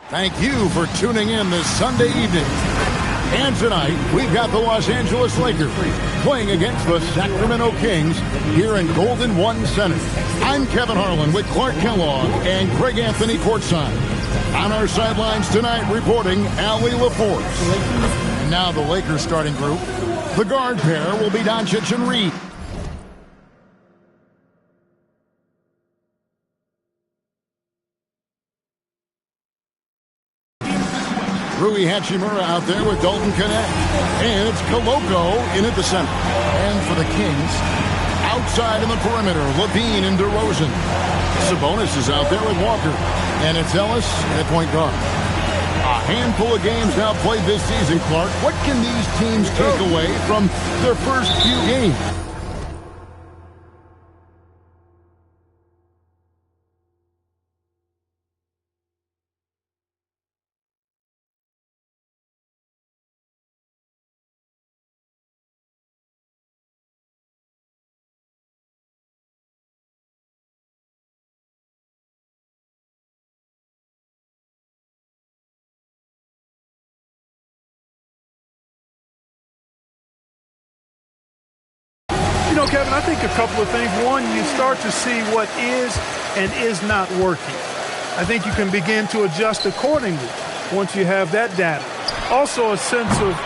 Thank you for tuning in this Sunday evening. And tonight, we've got the Los Angeles Lakers playing against the Sacramento Kings here in Golden One Center. I'm Kevin Harlan with Clark Kellogg and Craig Anthony courtside. On our sidelines tonight, reporting Allie LaForce. And now the Lakers starting group. The guard pair will be Doncic and Reed. Rui Hachimura out there with Dalton Connect. And it's Koloko in at the center. And for the Kings, outside in the perimeter, Levine and DeRozan. Sabonis is out there with Walker. And it's Ellis at point guard. A handful of games now played this season, Clark. What can these teams take away from their first few games? You know, Kevin, I think a couple of things. One, you start to see what is and is not working. I think you can begin to adjust accordingly once you have that data. Also, a sense of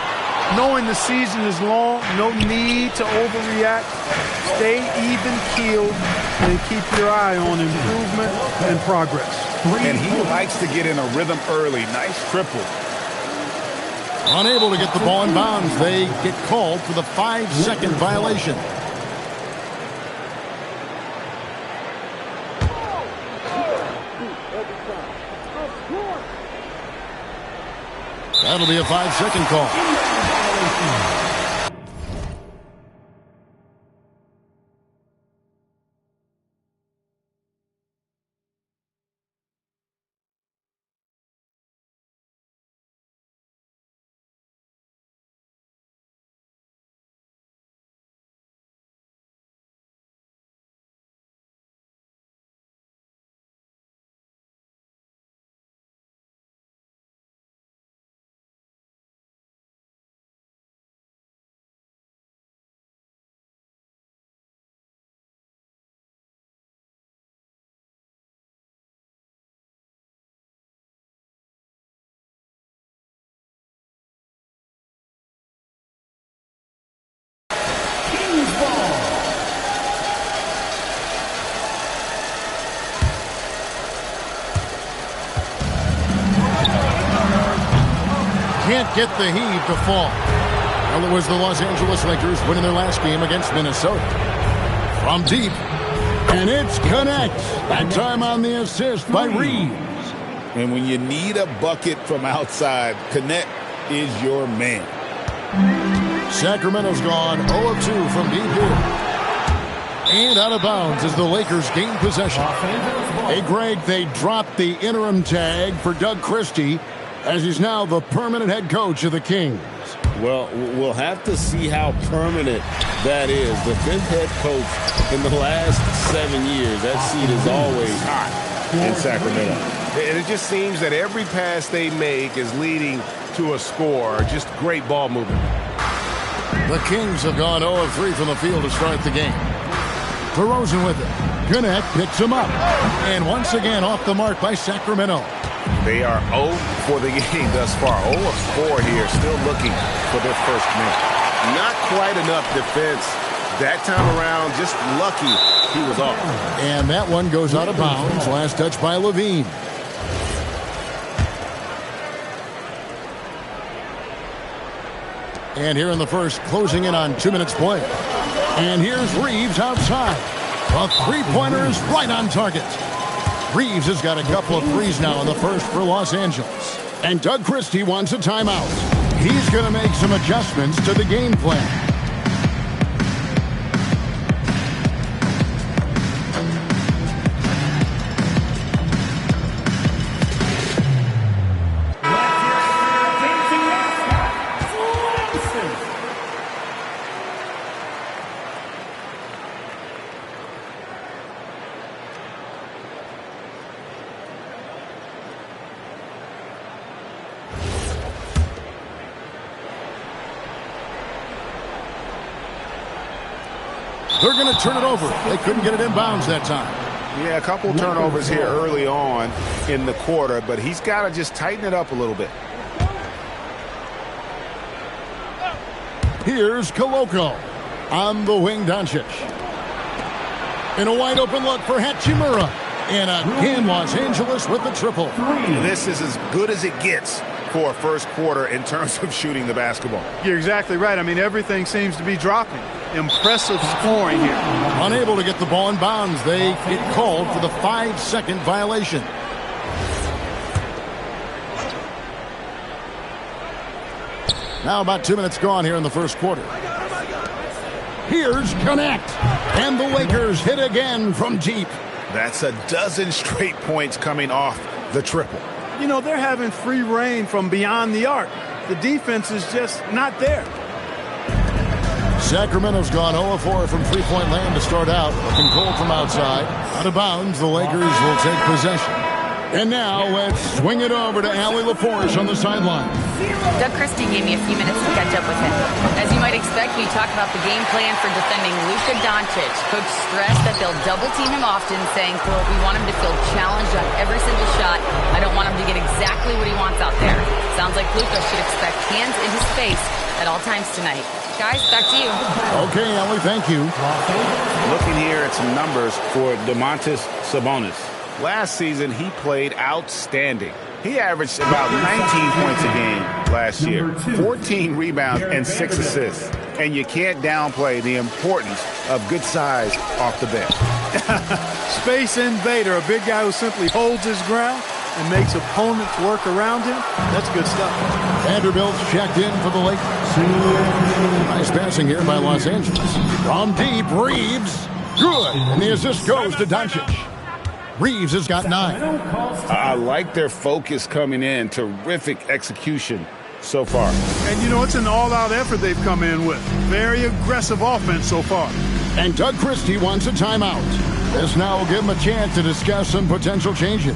knowing the season is long, no need to overreact. Stay even-keeled and keep your eye on improvement and progress. And he likes to get in a rhythm early. Nice triple. Unable to get the ball in bounds. They get called for the 5-second violation. That'll be a 5-second call. Can't get the heave to fall. Well, it was the Los Angeles Lakers winning their last game against Minnesota. From deep, and it's Connect. That time on the assist by Reeves. And when you need a bucket from outside, Connect is your man. Sacramento's gone 0 of 2 from deep here. And out of bounds as the Lakers gain possession. Hey, Greg, they dropped the interim tag for Doug Christie, as he's now the permanent head coach of the Kings. Well, we'll have to see how permanent that is. The 5th head coach in the last 7 years. That seat is always hot in Sacramento. And it just seems that every pass they make is leading to a score. Just great ball movement. The Kings have gone 0 of 3 from the field to start the game. DeRozan with it. Connect picks him up. And once again off the mark by Sacramento. They are 0 for the game thus far. 0 of 4 here, still looking for their first minute. Not quite enough defense that time around. Just lucky he was off. And that one goes out of bounds. Last touch by Levine. And here in the first, closing in on 2 minutes play. And here's Reeves outside. A three-pointer is right on target. Reeves has got a couple of threes now in the first for Los Angeles. And Doug Christie wants a timeout. He's going to make some adjustments to the game plan. They're going to turn it over. They couldn't get it inbounds that time. Yeah, a couple turnovers here early on in the quarter, but he's got to just tighten it up a little bit. Here's Koloko on the wing. Doncic in a wide open look for Hachimura, and again Los Angeles with the triple. This is as good as it gets for a first quarter in terms of shooting the basketball. You're exactly right. I mean, everything seems to be dropping. Impressive scoring here. Unable to get the ball in bounds, they get called for the 5-second violation. Now about 2 minutes gone here in the first quarter. Here's Connect, and the Lakers hit again from deep. That's a dozen straight points coming off the triple. You know, they're having free reign from beyond the arc. The defense is just not there. Sacramento's gone 0-4 from three-point land to start out. Looking cold from outside. Out of bounds, the Lakers will take possession. And now let's swing it over to Allie LaForce on the sideline. Doug Christie gave me a few minutes to catch up with him. As you might expect, we talked about the game plan for defending Luka Doncic. Coach stressed that they'll double-team him often, saying, quote, "We want him to feel challenged on every single shot. I don't want him to get exactly what he wants out there." Sounds like Luka should expect hands in his face at all times tonight. Guys, back to you. Okay, Allie, thank you. Looking here at some numbers for Domantas Sabonis. Last season, he played outstanding. He averaged about 19 points a game last year, 14 rebounds and 6 assists. And you can't downplay the importance of good size off the bench. Space invader, a big guy who simply holds his ground and makes opponents work around him. That's good stuff. Vanderbilt's checked in for the Lakers. Nice passing here by Los Angeles. From deep, Reeves. Good. And the assist goes to Doncic. Reeves has got 9. I like their focus coming in. Terrific execution so far. And, you know, it's an all-out effort they've come in with. Very aggressive offense so far. And Doug Christie wants a timeout. This now will give him a chance to discuss some potential changes.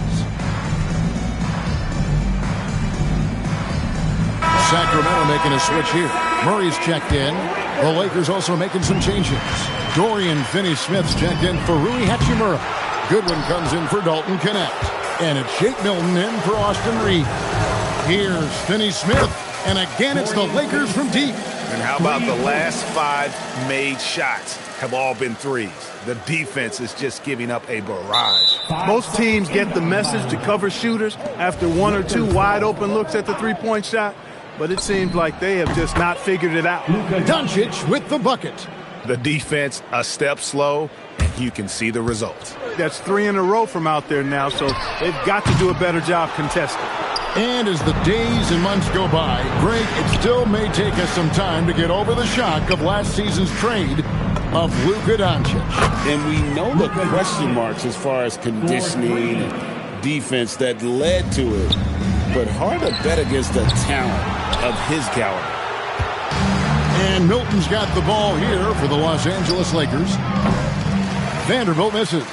Sacramento making a switch here. Murray's checked in. The Lakers also making some changes. Dorian Finney-Smith's checked in for Rui Hachimura. Goodwin comes in for Dalton Connect. And it's Shake Milton in for Austin Reed. Here's Finney-Smith. And again, it's the Lakers from deep. And how about the last 5 made shots have all been threes? The defense is just giving up a barrage. Most teams get the message to cover shooters after 1 or 2 wide open looks at the three-point shot. But it seems like they have just not figured it out. Doncic with the bucket. The defense a step slow, and you can see the results. That's 3 in a row from out there now, so they've got to do a better job contesting. And as the days and months go by, Greg, it still may take us some time to get over the shock of last season's trade of Luka Doncic. And we know the question marks as far as conditioning and defense that led to it. But hard to bet against the talent of his caliber. And Milton's got the ball here for the Los Angeles Lakers. Vanderbilt misses.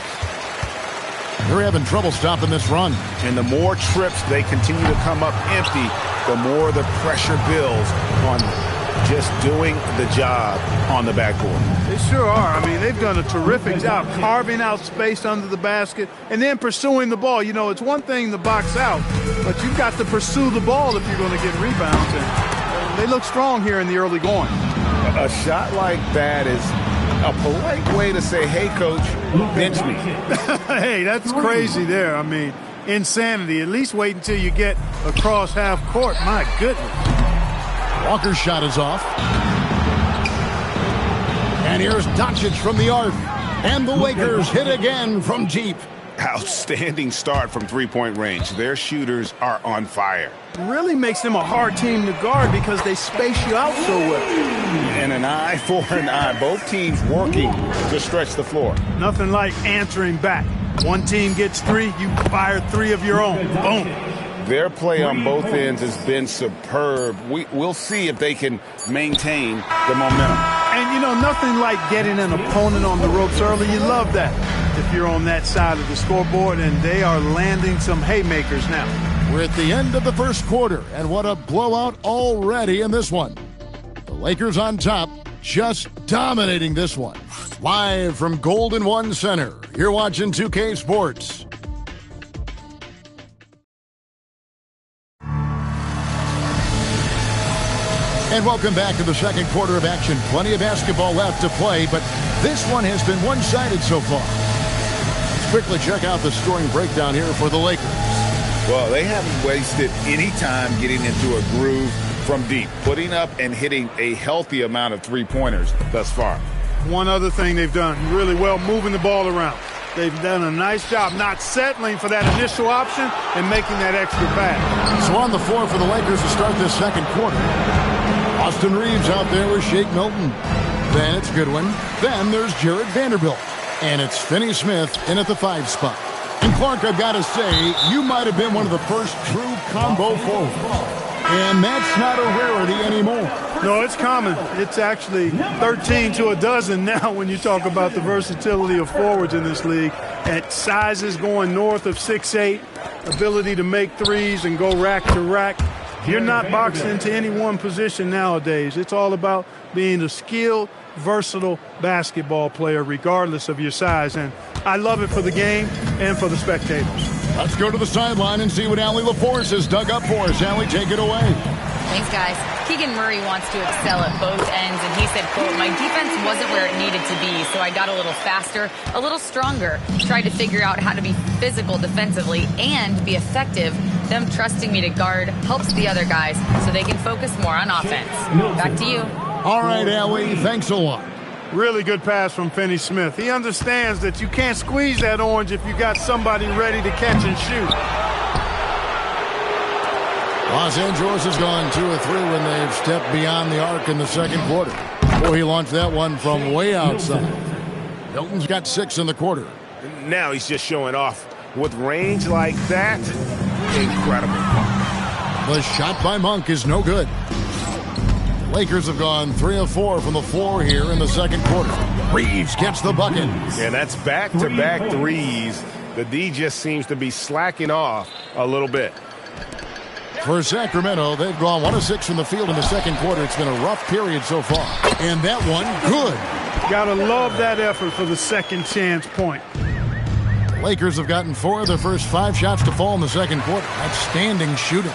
They're having trouble stopping this run. And the more trips they continue to come up empty, the more the pressure builds on just doing the job on the backboard. They sure are. I mean, they've done a terrific job carving out space under the basket and then pursuing the ball. You know, it's one thing to box out, but you've got to pursue the ball if you're going to get rebounds. And they look strong here in the early going. A shot like that is a polite way to say, hey, coach, bench me. Hey, that's crazy there. I mean, insanity. At least wait until you get across half court. My goodness. Walker's shot is off. And here's Doncic from the arc. And the Lakers hit again from deep. Outstanding start from three-point range. Their shooters are on fire. Really makes them a hard team to guard because they space you out so well. And an eye for an eye. Both teams working to stretch the floor. Nothing like answering back. One team gets 3, you fire 3 of your own. Boom. Their play on both ends has been superb. We'll see if they can maintain the momentum. And, you know, nothing like getting an opponent on the ropes early. You love that if you're on that side of the scoreboard, and they are landing some haymakers now. We're at the end of the first quarter, and what a blowout already in this one. The Lakers on top, just dominating this one. Live from Golden One Center, you're watching 2K Sports. And welcome back to the second quarter of action. Plenty of basketball left to play, but this one has been one-sided so far. Let's quickly check out the scoring breakdown here for the Lakers. Well, they haven't wasted any time getting into a groove from deep, putting up and hitting a healthy amount of three-pointers thus far. One other thing they've done really well, moving the ball around. They've done a nice job not settling for that initial option and making that extra pass. So on the floor for the Lakers to start this second quarter. Austin Reeves out there with Shake Milton. Then it's Goodwin. Then there's Jared Vanderbilt. And it's Finney Smith in at the 5 spot. And Clark, I've got to say, you might have been one of the first true combo forwards. And that's not a rarity anymore. No, it's common. It's actually 13 to a dozen now when you talk about the versatility of forwards in this league. At sizes going north of 6'8", ability to make threes and go rack to rack. You're not boxed into any one position nowadays. It's all about being a skilled, versatile basketball player regardless of your size. And I love it for the game and for the spectators. Let's go to the sideline and see what Allie LaForce has dug up for us. Allie, take it away. Thanks, guys. Keegan Murray wants to excel at both ends, and he said, quote, "My defense wasn't where it needed to be, so I got a little faster, a little stronger, tried to figure out how to be physical defensively and be effective. Them trusting me to guard helps the other guys so they can focus more on offense." Back to you. All right, Allie, thanks a lot. Really good pass from Finney Smith. He understands that you can't squeeze that orange if you got somebody ready to catch and shoot. Los Angeles has gone 2 of 3 when they've stepped beyond the arc in the second quarter. Boy, he launched that one from way outside. Milton's got 6 in the quarter. Now he's just showing off. With range like that, incredible. The shot by Monk is no good. Lakers have gone 3 of 4 from the floor here in the second quarter. Reeves gets the bucket. And that's back-to-back threes. The D just seems to be slacking off a little bit. For Sacramento, they've gone 1 of 6 from the field in the second quarter. It's been a rough period so far. And that one, good. Gotta love that effort for the second chance point. Lakers have gotten 4 of their first 5 shots to fall in the second quarter. Outstanding shooting.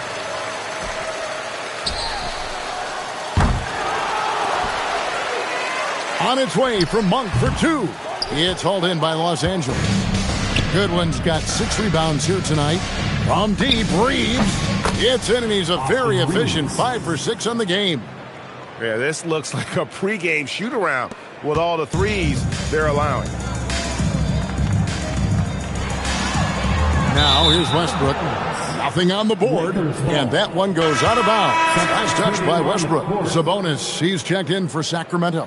On its way from Monk for 2. It's hauled in by Los Angeles. Goodwin's got 6 rebounds here tonight. From deep, Reeves. It's in, and he's a very efficient 5 for 6 on the game. Yeah, this looks like a pregame shoot-around with all the threes they're allowing. Now here's Westbrook. Nothing on the board, and that one goes out of bounds. Nice touch by Westbrook. Sabonis, he's checked in for Sacramento.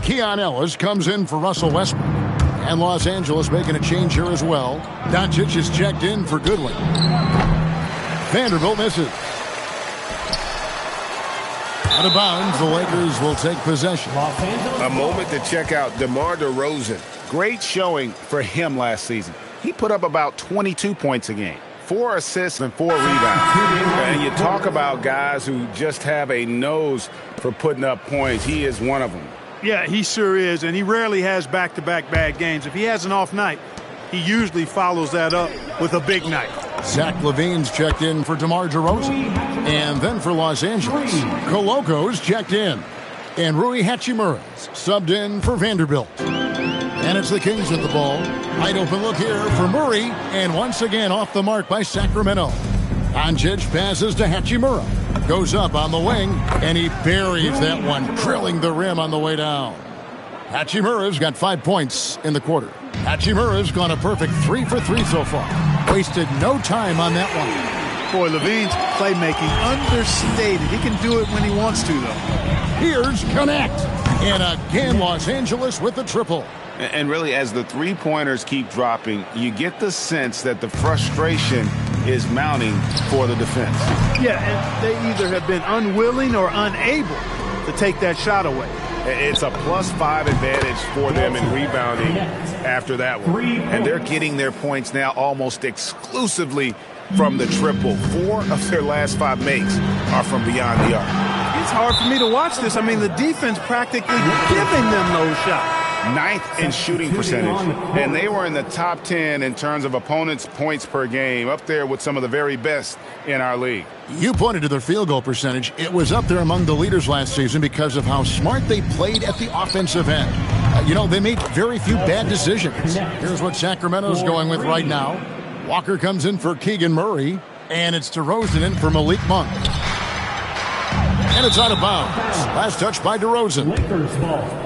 Keon Ellis comes in for Russell Westbrook. And Los Angeles making a change here as well. Doncic is checked in for Goodwin. Vanderbilt misses. Out of bounds, the Lakers will take possession. A moment to check out DeMar DeRozan. Great showing for him last season. He put up about 22 points a game, 4 assists and 4 rebounds. And you talk about guys who just have a nose for putting up points. He is one of them. Yeah, he sure is, and he rarely has back-to-back bad games. If he has an off night, he usually follows that up with a big night. Zach LaVine's checked in for DeMar DeRozan. And then for Los Angeles, Coloco's checked in. And Rui Hachimura's subbed in for Vanderbilt. And it's the Kings with the ball. Wide open look here for Murray. And once again off the mark by Sacramento. Doncic passes to Hachimura. Goes up on the wing, and he buries that one, drilling the rim on the way down. Hachimura's got 5 points in the quarter. Hachimura's gone a perfect 3 for 3 so far. Wasted no time on that one. Boy, LaVine's playmaking understated. He can do it when he wants to, though. Here's Connect. And again, Los Angeles with the triple. And really, as the three-pointers keep dropping, you get the sense that the frustration is mounting for the defense. Yeah, and they either have been unwilling or unable to take that shot away. It's a +5 advantage for them in rebounding after that one. And they're getting their points now almost exclusively from the triple. 4 of their last 5 makes are from beyond the arc. It's hard for me to watch this. I mean, the defense practically giving them those shots. 9th in shooting percentage, and they were in the top 10 in terms of opponents' points per game, up there with some of the very best in our league. You pointed to their field goal percentage. It was up there among the leaders last season because of how smart they played at the offensive end. They made very few bad decisions. Here's what Sacramento's going with right now. Walker comes in for Keegan Murray, and it's DeRozan in for Malik Monk. And it's out of bounds. Last touch by DeRozan. Lakers ball.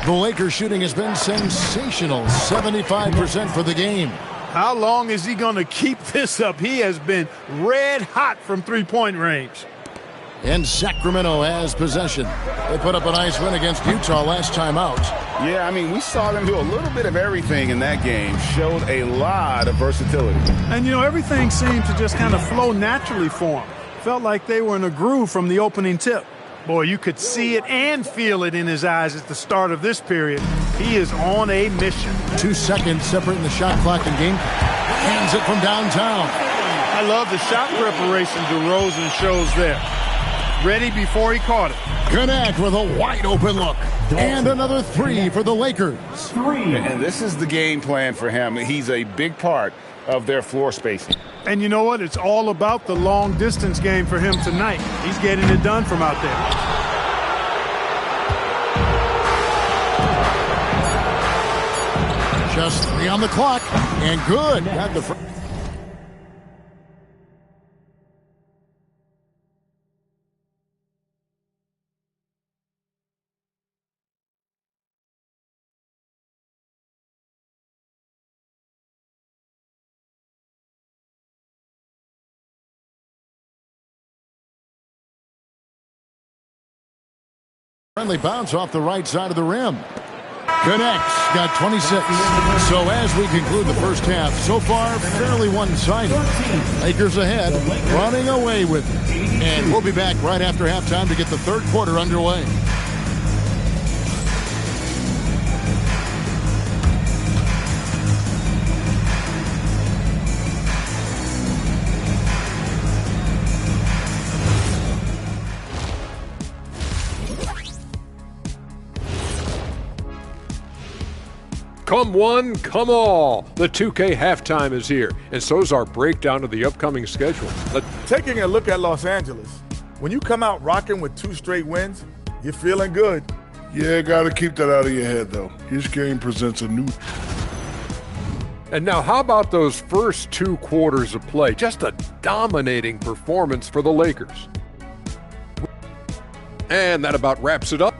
The Lakers shooting has been sensational. 75% for the game. How long is he going to keep this up? He has been red hot from three-point range. And Sacramento has possession. They put up a nice win against Utah last time out. Yeah, we saw them do a little bit of everything in that game. Showed a lot of versatility. And, everything seemed to just kind of flow naturally for him. Felt like they were in a groove from the opening tip. Boy, you could see it and feel it in his eyes at the start of this period. He is on a mission. 2 seconds separating the shot clock and game. Hands it from downtown. I love the shot preparation DeRozan shows there. Ready before he caught it. Connect with a wide open look. And another three for the Lakers. And this is the game plan for him. He's a big part of their floor spacing. And you know what? It's all about the long distance game for him tonight. He's getting it done from out there. Just 3 on the clock. And good. Got the friendly bounce off the right side of the rim. Connects, got 26. So as we conclude the first half, so far fairly one-sided. Lakers ahead, running away with it. And we'll be back right after halftime to get the third quarter underway. Come one, come all. The 2K halftime is here, and so's our breakdown of the upcoming schedule. Taking a look at Los Angeles, when you come out rocking with 2 straight wins, you're feeling good. Yeah, got to keep that out of your head, though. Each game presents a new... And now how about those first 2 quarters of play? Just a dominating performance for the Lakers. And that about wraps it up.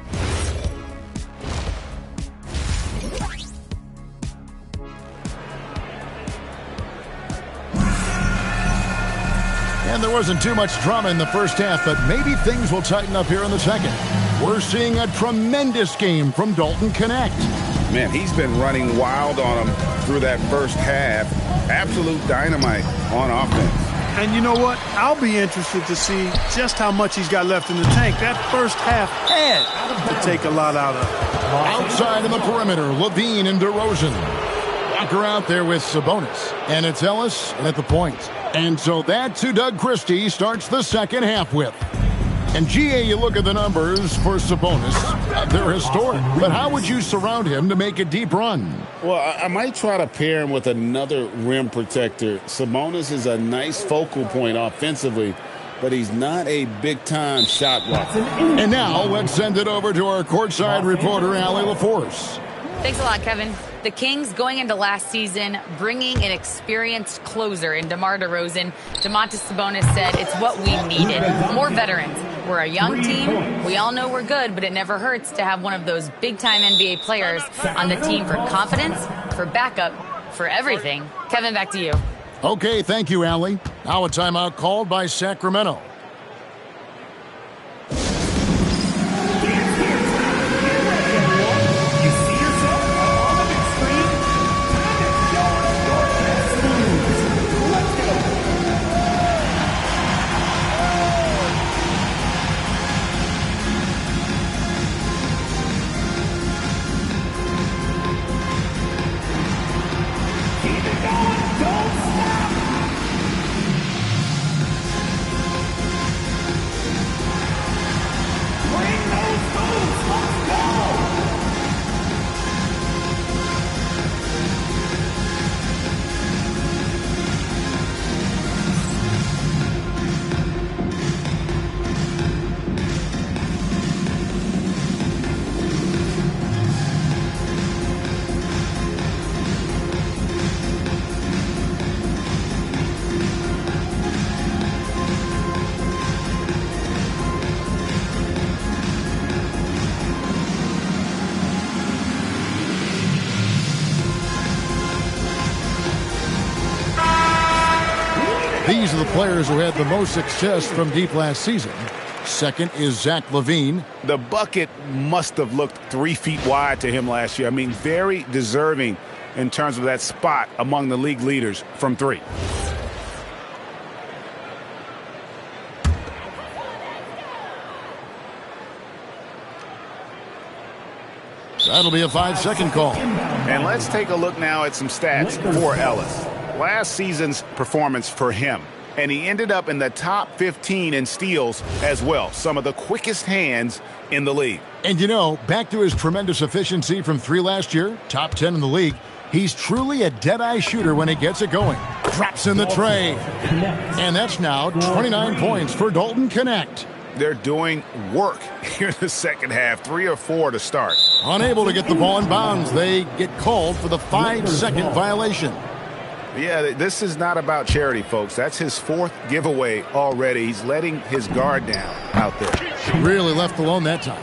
And there wasn't too much drama in the first half, but maybe things will tighten up here in the second. We're seeing a tremendous game from Dalton Connect. Man, he's been running wild on him through that first half. Absolute dynamite on offense. And you know what? I'll be interested to see just how much he's got left in the tank. That first half had to take a lot out of it. Outside of the perimeter, Levine and DeRozan. Walker out there with Sabonis. And it's Ellis at the point. And so that's who Doug Christie starts the second half with. And GA, you look at the numbers for Sabonis. They're historic. But how would you surround him to make a deep run? Well, I might try to pair him with another rim protector. Sabonis is a nice focal point offensively, but he's not a big-time shot blocker. And now let's send it over to our courtside reporter, Allie LaForce. Thanks a lot, Kevin. The Kings going into last season bringing an experienced closer in DeMar DeRozan. Domantas Sabonis said it's what we needed. More veterans. We're a young team. We all know we're good, but it never hurts to have one of those big-time NBA players on the team for confidence, for backup, for everything. Kevin, back to you. Okay, thank you, Allie. Now a timeout called by Sacramento. players who had the most success from deep last season. Second is Zach LaVine. The bucket must have looked 3 feet wide to him last year. I mean, very deserving in terms of that spot among the league leaders from 3. That'll be a 5-second call. And let's take a look now at some stats for Ellis. Last season's performance for him. And he ended up in the top 15 in steals as well. Some of the quickest hands in the league. And you know, back to his tremendous efficiency from 3 last year, top 10 in the league, he's truly a dead-eye shooter when he gets it going. Drops in the tray. And that's now 29 points for Dalton Connect. They're doing work here in the second half. 3 or 4 to start. Unable to get the ball in bounds. They get called for the 5-second violation. Yeah, this is not about charity, folks. That's his 4th giveaway already. He's letting his guard down out there. Really left alone that time.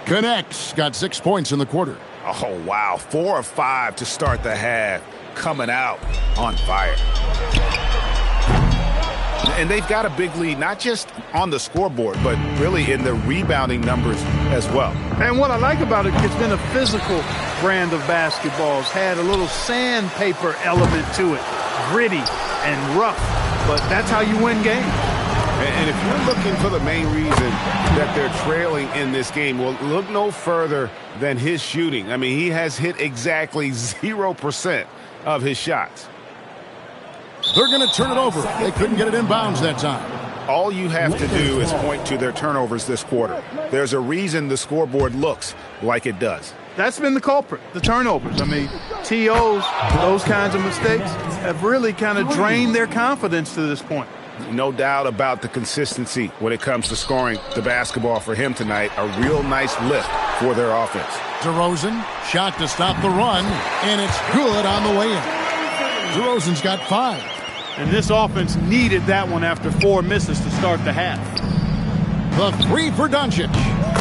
Connects got 6 points in the quarter. Oh, wow. 4 or 5 to start the half. Coming out on fire. And they've got a big lead, not just on the scoreboard, but really in the rebounding numbers as well. And what I like about it, it's been a physical brand of basketball. It's had a little sandpaper element to it, gritty and rough, but that's how you win games. And if you're looking for the main reason that they're trailing in this game, well, look no further than his shooting. I mean, he has hit exactly 0% of his shots. They're going to turn it over. They couldn't get it in bounds that time. All you have to do is point to their turnovers this quarter. There's a reason the scoreboard looks like it does. That's been the culprit, the turnovers. I mean, TOs, those kinds of mistakes have really kind of drained their confidence to this point. No doubt about the consistency when it comes to scoring the basketball for him tonight. A real nice lift for their offense. DeRozan, shot to stop the run, and it's good on the way in. DeRozan's got 5. And this offense needed that one after 4 misses to start the half. The 3 for Doncic.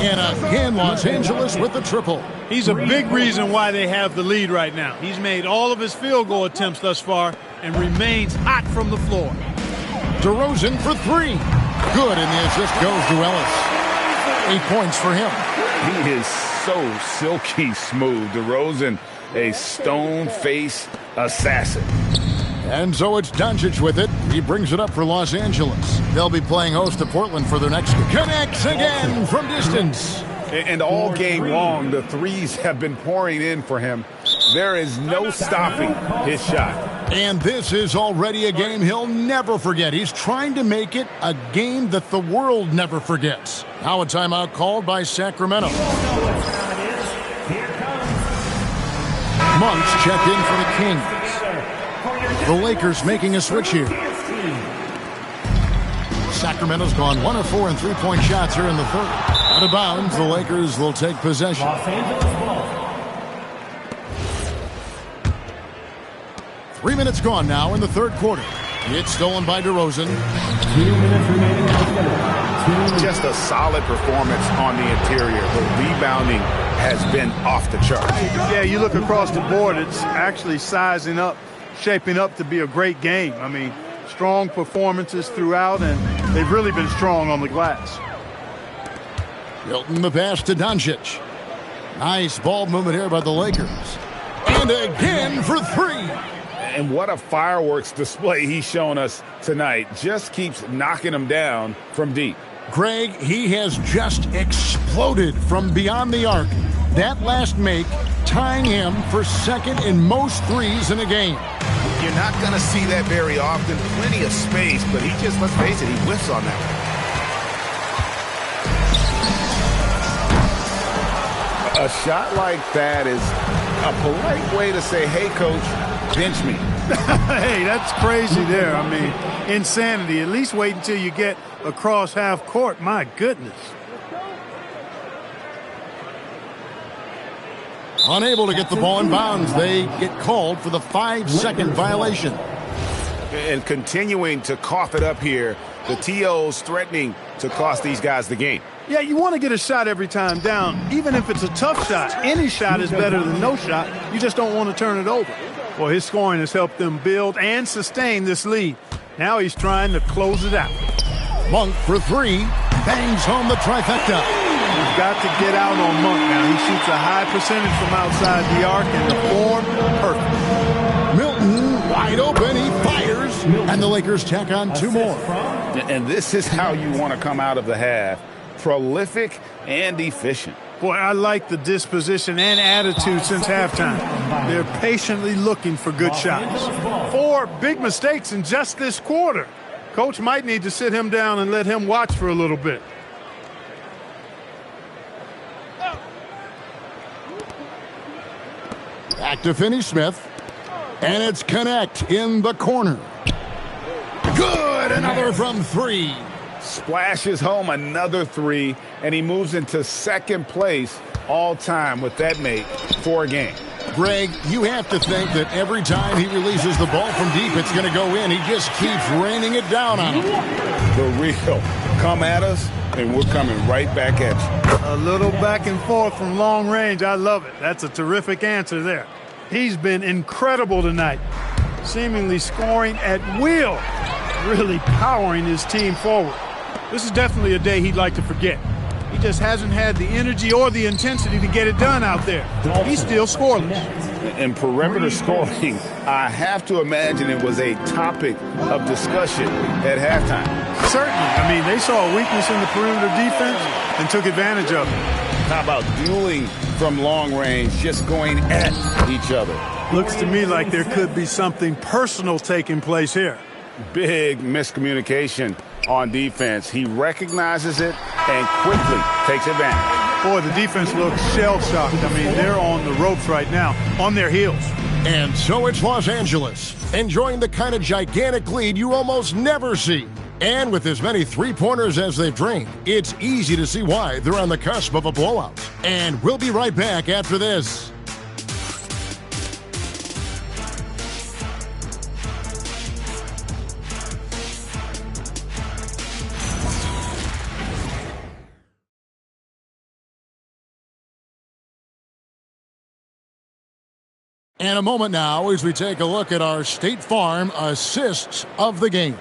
And again, Los Angeles with the triple. He's a big reason why they have the lead right now. He's made all of his field goal attempts thus far and remains hot from the floor. DeRozan for 3. Good, and the assist goes to Ellis. 8 points for him. He is so silky smooth. DeRozan, a stone-faced assassin. And so it's Doncic with it. He brings it up for Los Angeles. They'll be playing host to Portland for their next game. Connects again from distance. And all game long, the threes have been pouring in for him. There is no stopping his shot. And this is already a game he'll never forget. He's trying to make it a game that the world never forgets. Now a timeout called by Sacramento. Monks checked in for the Kings. The Lakers making a switch here. Sacramento's gone 1 of 4 in 3-point shots here in the third. Out of bounds, the Lakers will take possession. 3 minutes gone now in the third quarter. It's stolen by DeRozan. 2 minutes remaining. Just a solid performance on the interior. The rebounding has been off the charts. Yeah, you look across the board, it's actually sizing up, shaping up to be a great game. I mean, strong performances throughout, and they've really been strong on the glass. Hilton the pass to Doncic. Nice ball movement here by the Lakers. And again for 3. And what a fireworks display he's shown us tonight. Just keeps knocking them down from deep. Greg, he has just exploded from beyond the arc. That last make tying him for second in most threes in a game. You're not going to see that very often. Plenty of space, but he just, let's face it, he whiffs on that one. A shot like that is a polite way to say, hey, coach, bench me. Hey, that's crazy there. I mean, insanity. At least wait until you get across half court. My goodness. Unable to get the ball in bounds. They get called for the 5-second violation. And continuing to cough it up here, the TOs threatening to cost these guys the game. Yeah, you want to get a shot every time down, even if it's a tough shot. Any shot is better than no shot. You just don't want to turn it over. Well, his scoring has helped them build and sustain this lead. Now he's trying to close it out. Monk for three. Bangs home the trifecta. He's got to get out on Monk now. He shoots a high percentage from outside the arc, and the form, perfect. Milton wide open. He fires. And the Lakers tack on two more. And this is how you want to come out of the half. Prolific and efficient. Boy, I like the disposition and attitude since halftime. They're patiently looking for good shots. 4 big mistakes in just this quarter. Coach might need to sit him down and let him watch for a little bit. Back to Finney-Smith. And it's Connect in the corner. Good! Another from 3. Splashes home another 3, and he moves into second place all time with that make for a game. Greg, you have to think that every time he releases the ball from deep, it's going to go in. He just keeps raining it down on him. The real. Come at us, and we're coming right back at you. A little back and forth from long range. I love it. That's a terrific answer there. He's been incredible tonight, seemingly scoring at will, really powering his team forward. This is definitely a day he'd like to forget. He just hasn't had the energy or the intensity to get it done out there. He's still scoreless. In perimeter scoring, I have to imagine it was a topic of discussion at halftime. Certainly. I mean, they saw a weakness in the perimeter defense and took advantage of it. How about dueling from long range, just going at each other? Looks to me like there could be something personal taking place here. Big miscommunication on defense. He recognizes it and quickly takes advantage. Boy, the defense looks shell-shocked. I mean, they're on the ropes right now, on their heels. And so it's Los Angeles, enjoying the kind of gigantic lead you almost never see. And with as many three-pointers as they've drained, it's easy to see why they're on the cusp of a blowout. And we'll be right back after this. And a moment now as we take a look at our State Farm assists of the game.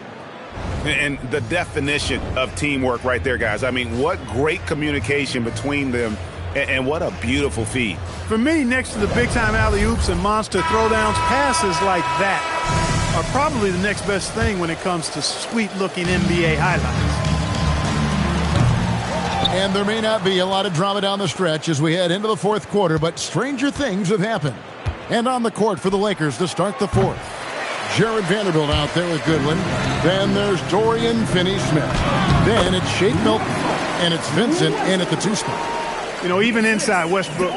And the definition of teamwork right there, guys. I mean, what great communication between them, and what a beautiful feed. For me, next to the big-time alley-oops and monster throwdowns, passes like that are probably the next best thing when it comes to sweet-looking NBA highlights. And there may not be a lot of drama down the stretch as we head into the fourth quarter, but stranger things have happened. And on the court for the Lakers to start the fourth. Jared Vanderbilt out there with Goodwin. Then there's Dorian Finney-Smith. Then it's Shake Milton. And it's Vincent in at the 2 spot. You know, even inside Westbrook,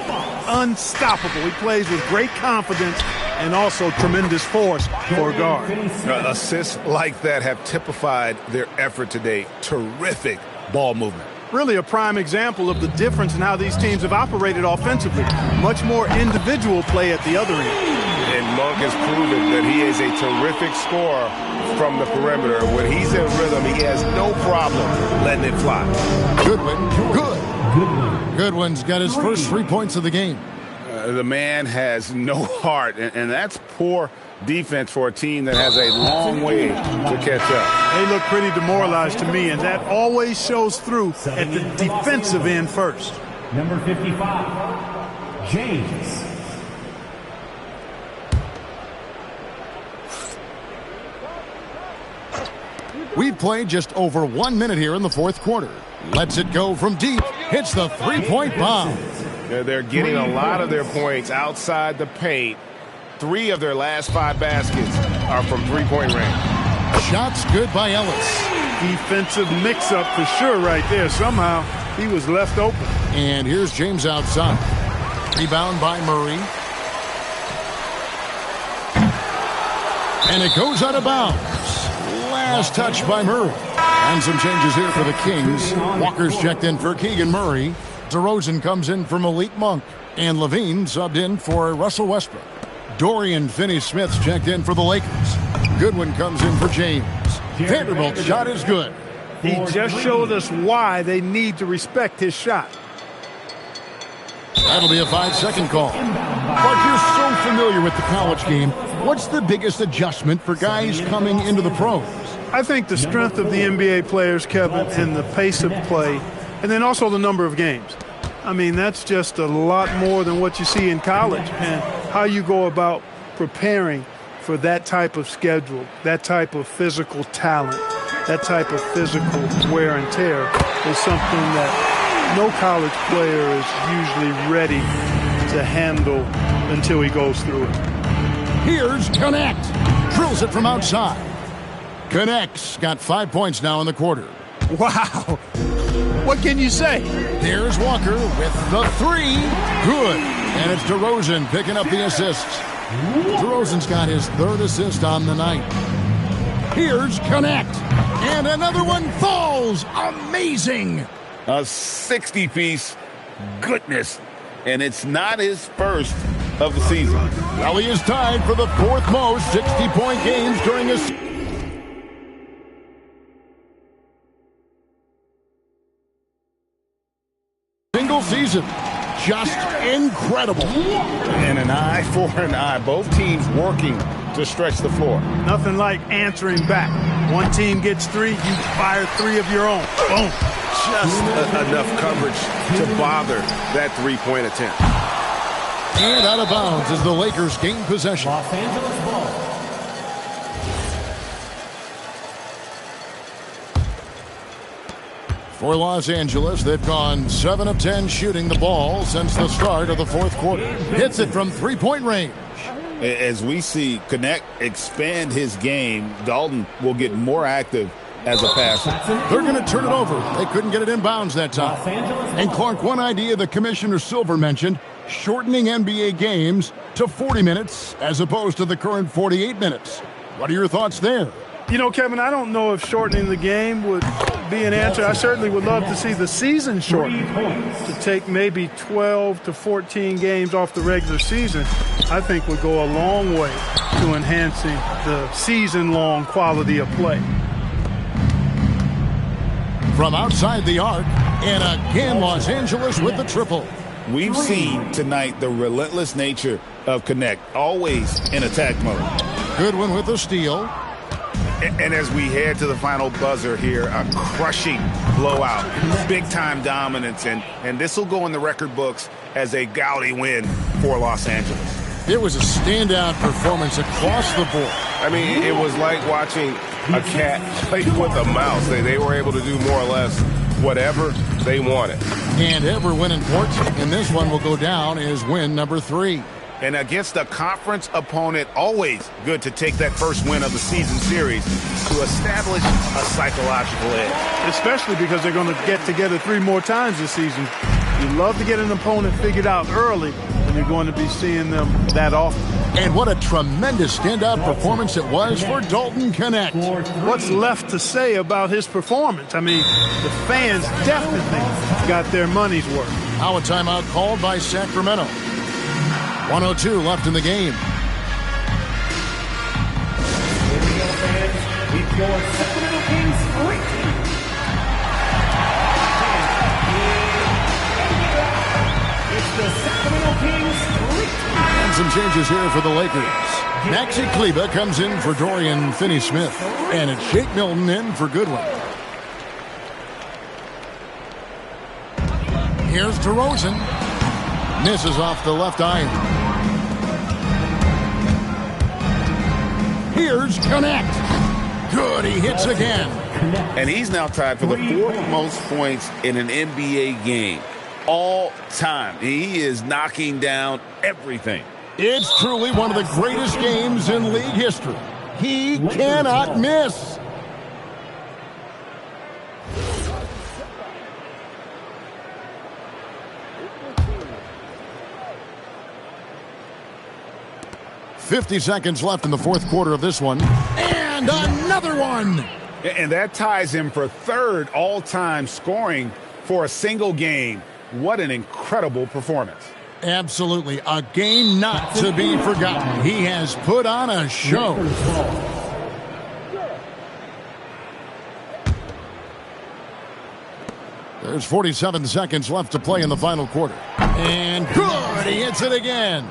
unstoppable. He plays with great confidence and also tremendous force for a guard. Assists like that have typified their effort today. Terrific ball movement. Really a prime example of the difference in how these teams have operated offensively. Much more individual play at the other end. And Monk has proven that he is a terrific scorer from the perimeter. When he's in rhythm, he has no problem letting it fly. Goodwin, good. Goodwin's got his first 3 points of the game. The man has no heart, and that's poor defense for a team that has a long way to catch up. They look pretty demoralized to me, and that always shows through at the defensive end first. Number 55, James. We've played just over 1 minute here in the fourth quarter. Lets it go from deep. Hits the three-point bomb. They're getting a lot of their points outside the paint. 3 of their last 5 baskets are from three-point range. Shots good by Ellis. Defensive mix-up for sure right there. Somehow he was left open. And here's James outside. Rebound by Murray. And it goes out of bounds. Last touch by Murray. And some changes here for the Kings. Walker's checked in for Keegan Murray. DeRozan comes in for Malik Monk. And Levine subbed in for Russell Westbrook. Dorian Finney-Smith's checked in for the Lakers. Goodwin comes in for James. Vanderbilt's shot is good. He just showed us why they need to respect his shot. That'll be a 5-second call. Mark, you're so familiar with the college game. What's the biggest adjustment for guys coming into the pros? I think the strength of the NBA players, Kevin, and the pace of play, and then also the number of games. I mean, that's just a lot more than what you see in college, and how you go about preparing for that type of schedule, that type of physical talent, that type of physical wear and tear is something that no college player is usually ready to handle until he goes through it. Here's Connect. Drills it from outside. Connects. Got 5 points now in the quarter. Wow. What can you say? Here's Walker with the three. Good. And it's DeRozan picking up the assists. DeRozan's got his third assist on the night. Here's Connect. And another one falls. Amazing. A 60-piece. Goodness. And it's not his first of the season. Well, he is tied for the fourth most 60-point games during a single season. Just incredible. And an eye for an eye. Both teams working to stretch the floor. Nothing like answering back. One team gets three, you fire three of your own. Boom. Just enough coverage to bother that three-point attempt. And out of bounds as the Lakers gain possession. Los Angeles ball. For Los Angeles, they've gone 7 of 10 shooting the ball since the start of the fourth quarter. Hits it from three-point range. As we see Connect expand his game, Dalton will get more active as a passer. They're going to turn it over. They couldn't get it in bounds that time. And Clark, one idea that Commissioner Silver mentioned, shortening NBA games to 40 minutes as opposed to the current 48 minutes. What are your thoughts there? You know, Kevin, I don't know if shortening the game would be an answer. I certainly would love to see the season shortened to take maybe 12 to 14 games off the regular season. I think would go a long way to enhancing the season-long quality of play. From outside the arc, and again Los Angeles with the triple. We've seen tonight the relentless nature of Connect, always in attack mode. Goodwin with the steal. And as we head to the final buzzer here, a crushing blowout, big-time dominance, and this will go in the record books as a gaudy win for Los Angeles. It was a standout performance across the board. I mean, it was like watching a cat play with a mouse. They were able to do more or less whatever they wanted. And ever win in Ports, and this one will go down as win number 3. And against a conference opponent, always good to take that first win of the season series to establish a psychological edge. Especially because they're going to get together 3 more times this season. You love to get an opponent figured out early, and you're going to be seeing them that often. And what a tremendous standout performance it was for Dalton Connect. What's left to say about his performance? I mean, the fans definitely got their money's worth. Now a timeout called by Sacramento. 1:02 left in the game. Here we go, fans. With your Sacramento Kings free team. It's the Sacramento Kings free team. And some changes here for the Lakers. Maxi Kleber comes in for Dorian Finney-Smith. And it's Shake Milton in for Goodwin. Here's DeRozan. Misses off the left iron. Here's Connect. Good, he hits again. And he's now tied for the 4th most points in an NBA game all time. He is knocking down everything. It's truly one of the greatest games in league history. He cannot miss. .50 seconds left in the fourth quarter of this one. And another one. And that ties him for 3rd all-time scoring for a single game. What an incredible performance. Absolutely. A game not to be forgotten. He has put on a show. There's 47 seconds left to play in the final quarter. And good. He hits it again.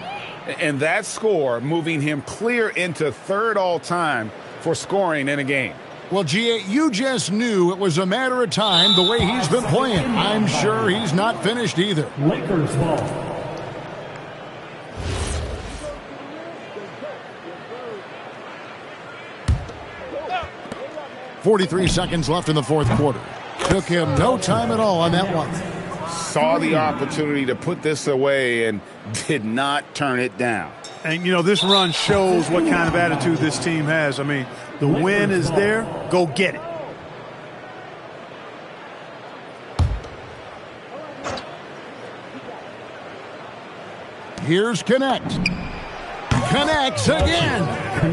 And that score moving him clear into 3rd all-time for scoring in a game. Well, G.A., you just knew it was a matter of time the way he's been playing. I'm sure he's not finished either. Lakers ball. 43 seconds left in the fourth quarter. Took him no time at all on that one. Saw the opportunity to put this away and did not turn it down. And, you know, this run shows what kind of attitude this team has. I mean, the win is there. Go get it. Here's Connect. Connects again.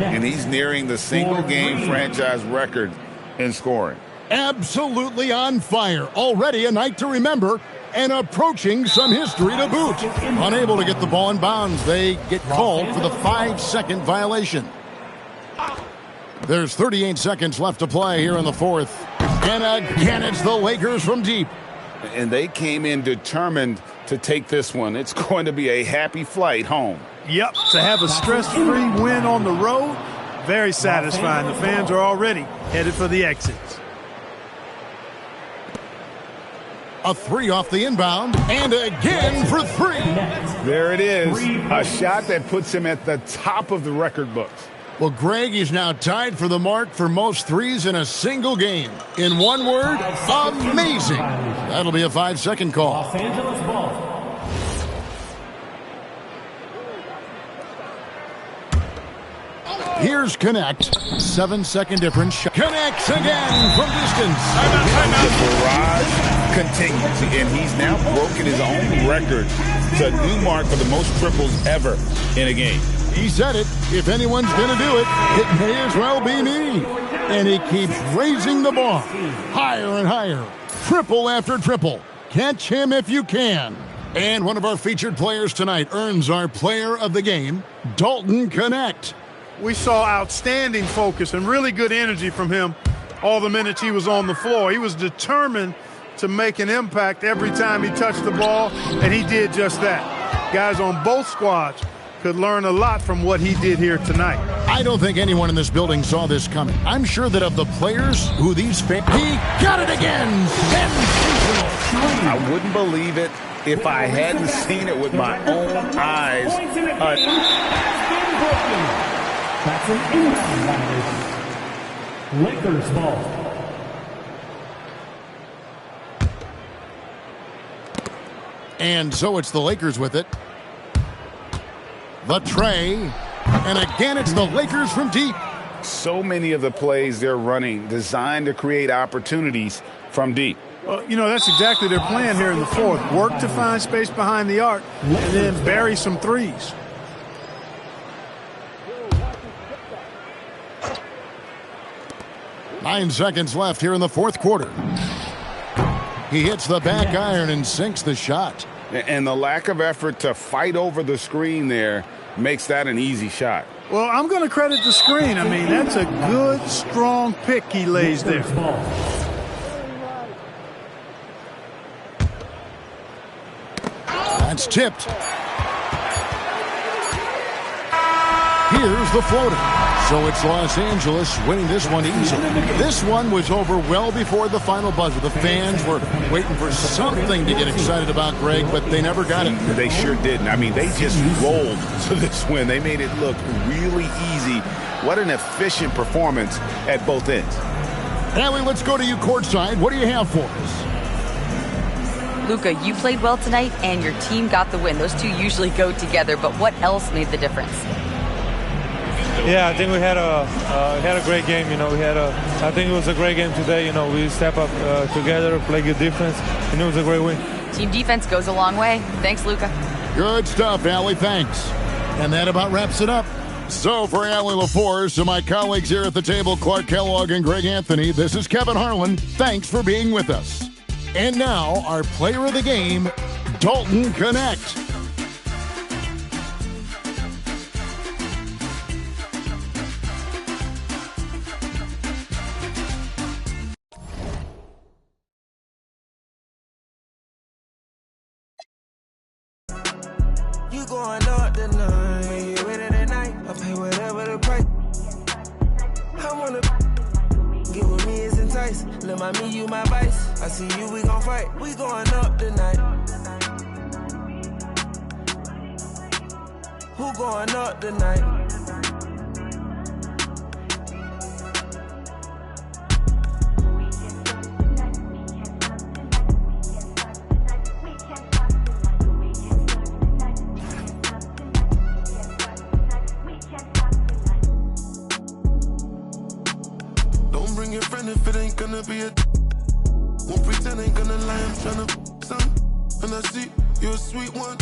And he's nearing the single-game franchise record in scoring. Absolutely on fire. Already a night to remember and approaching some history to boot. Unable to get the ball in bounds. They get called for the 5-second violation. There's 38 seconds left to play here in the fourth. And again, it's the Lakers from deep. And they came in determined to take this one. It's going to be a happy flight home. Yep, to have a stress-free win on the road, very satisfying. The fans are already headed for the exits. A three off the inbound, and again for three. There it is, a shot that puts him at the top of the record books. Well, Greg is now tied for the mark for most threes in a single game. In one word, amazing. That'll be a 5-second call. Los Angeles ball. Here's Connect. 7-second difference. Connects again from distance. The barrage continues, and he's now broken his own record to a new mark for the most triples ever in a game. He said it. If anyone's going to do it, it may as well be me. And he keeps raising the bar. Higher and higher. Triple after triple. Catch him if you can. And one of our featured players tonight earns our player of the game, Dalton Connect. We saw outstanding focus and really good energy from him all the minutes he was on the floor. He was determined to make an impact every time he touched the ball, and he did just that. Guys on both squads could learn a lot from what he did here tonight. I don't think anyone in this building saw this coming. I'm sure that of the players who these fans... He got it again! Sensational! I wouldn't believe it if I hadn't seen it with my own eyes. That's an inbound violation. Lakers ball. And so it's the Lakers with it. The tray. And again, it's the Lakers from deep. So many of the plays they're running designed to create opportunities from deep. Well, you know, that's exactly their plan here in the fourth. Work to find space behind the arc and then bury some threes. Nine seconds left here in the fourth quarter. He hits the back iron and sinks the shot. And the lack of effort to fight over the screen there makes that an easy shot. Well, I'm going to credit the screen. I mean, that's a good, strong pick he lays there. That's tipped. Here's the floater. So it's Los Angeles winning this one easily. This one was over well before the final buzzer. The fans were waiting for something to get excited about, Greg, but they never got it. They sure didn't. I mean, they just rolled to this win. They made it look really easy. What an efficient performance at both ends. Allie, let's go to you courtside. What do you have for us? Luka, you played well tonight, and your team got the win. Those two usually go together, but what else made the difference? Yeah, I think we had a great game. You know, I think it was a great game today. You know, we step up together, play good defense, and it was a great win. Team defense goes a long way. Thanks, Luka. Good stuff, Allie. Thanks. And that about wraps it up. So for Allie LaForce and my colleagues here at the table, Clark Kellogg and Greg Anthony, this is Kevin Harlan. Thanks for being with us. And now our player of the game, Dalton Connect. You going out tonight, you ready tonight? I pay whatever the price. I wanna give nice. Let my me, you my vice. I see you, we gon' fight. We going up tonight. Who going up tonight? Don't bring your friend if it ain't gonna be a. Won't pretend ain't gonna lie, I'm tryna some. And I see you're a sweet one,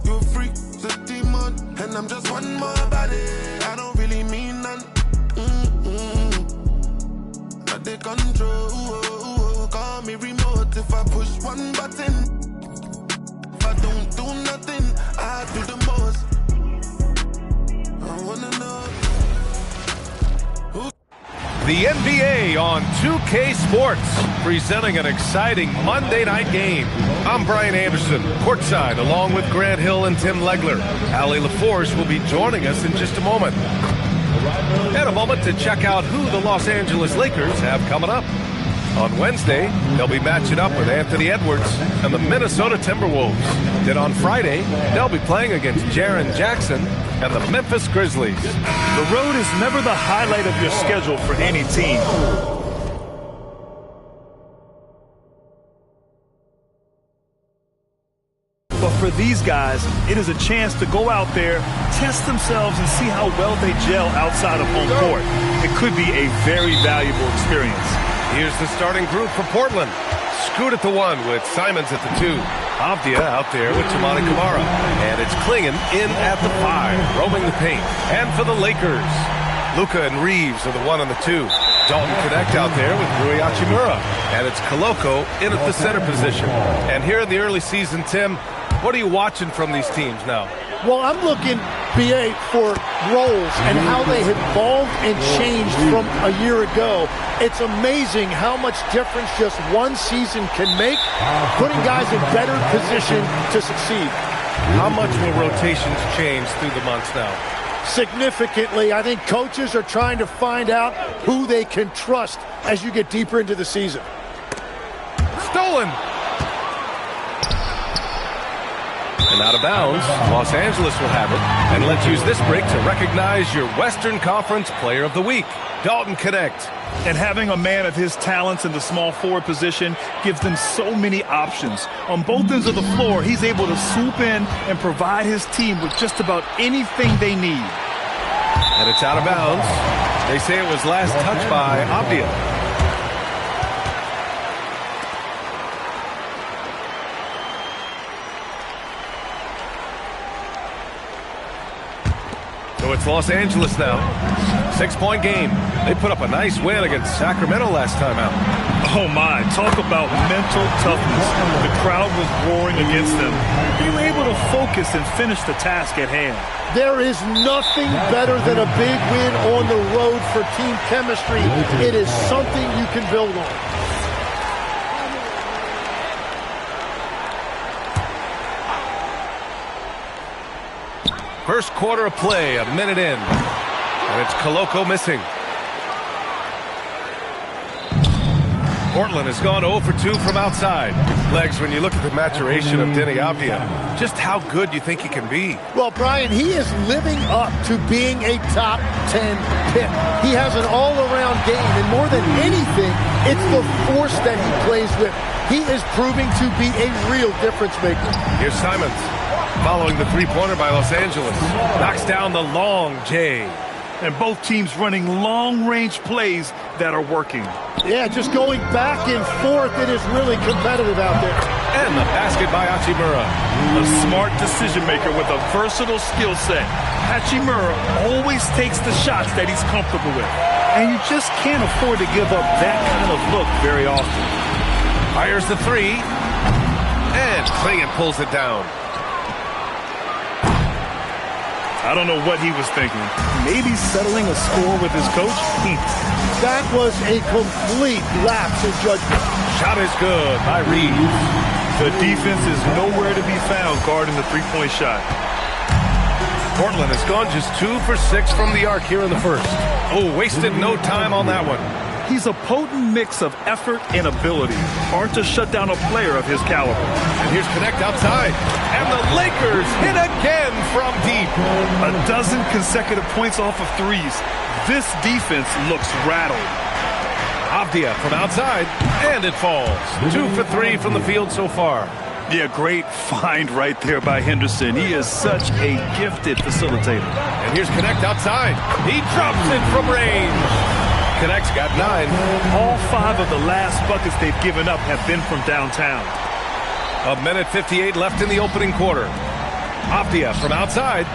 you're a freak, the demon. And I'm just one more body, I don't really mean none. I take control, call me remote if I push one button. If I don't do nothing, I do the most. I wanna know. The NBA on 2K Sports, presenting an exciting Monday night game. I'm Brian Anderson, courtside, along with Grant Hill and Tim Legler. Allie LaForce will be joining us in just a moment. And a moment to check out who the Los Angeles Lakers have coming up. On Wednesday, they'll be matching up with Anthony Edwards and the Minnesota Timberwolves. Then on Friday, they'll be playing against Jaren Jackson and the Memphis Grizzlies. The road is never the highlight of your schedule for any team. But for these guys, it is a chance to go out there, test themselves, and see how well they gel outside of home court. It could be a very valuable experience. Here's the starting group for Portland. Scoot at the 1 with Simons at the 2. Avdia out there with Tamani Kamara. And it's Klingon in at the 5, roaming the paint. And for the Lakers, Luka and Reeves are the 1 and the 2. Dalton Connect out there with Rui Hachimura. And it's Koloko in at the center position. And here in the early season, Tim, what are you watching from these teams now? Well, I'm looking, BA, for roles and how they have evolved and changed from a year ago. It's amazing how much difference just one season can make, putting guys in better position to succeed. How much will rotations change through the months now? Significantly. I think coaches are trying to find out who they can trust as you get deeper into the season. Stolen! And out of bounds, Los Angeles will have it. And let's use this break to recognize your Western Conference Player of the Week, Dalton Connect. And having a man of his talents in the small forward position gives them so many options. On both ends of the floor, he's able to swoop in and provide his team with just about anything they need. And it's out of bounds. They say it was last touched by Avdia. So it's Los Angeles now. 6-point game. They put up a nice win against Sacramento last time out. Oh my, talk about mental toughness. The crowd was roaring against them. They were able to focus and finish the task at hand. There is nothing better than a big win on the road for team chemistry. It is something you can build on. First quarter of play, a minute in. And it's Koloko missing. Portland has gone 0 for 2 from outside. Legs, when you look at the maturation of Denny Avdia, just how good you think he can be? Well, Brian, he is living up to being a top 10 pick. He has an all-around game, and more than anything, it's the force that he plays with. He is proving to be a real difference maker. Here's Simons. Following the three-pointer by Los Angeles. Knocks down the long J. And both teams running long-range plays that are working. Yeah, just going back and forth. It is really competitive out there. And the basket by Hachimura. A smart decision-maker with a versatile skill set. Hachimura always takes the shots that he's comfortable with. And you just can't afford to give up that kind of look very often. Fires the three. And Klingon pulls it down. I don't know what he was thinking. Maybe settling a score with his coach? That was a complete lapse in judgment. Shot is good by Reeves. The defense is nowhere to be found guarding the three-point shot. Portland has gone just 2 for 6 from the arc here in the first. Oh, wasted no time on that one. He's a potent mix of effort and ability. Hard to shut down a player of his caliber. And here's Connect outside. And the Lakers hit again from deep. A dozen consecutive points off of threes. This defense looks rattled. Avdia from outside, and it falls. 2 for 3 from the field so far. Yeah, great find right there by Henderson. He is such a gifted facilitator. And here's Connect outside. He drops it from range. Connect's got 9. All 5 of the last buckets they've given up have been from downtown. 1:58 left in the opening quarter. Avdia from outside.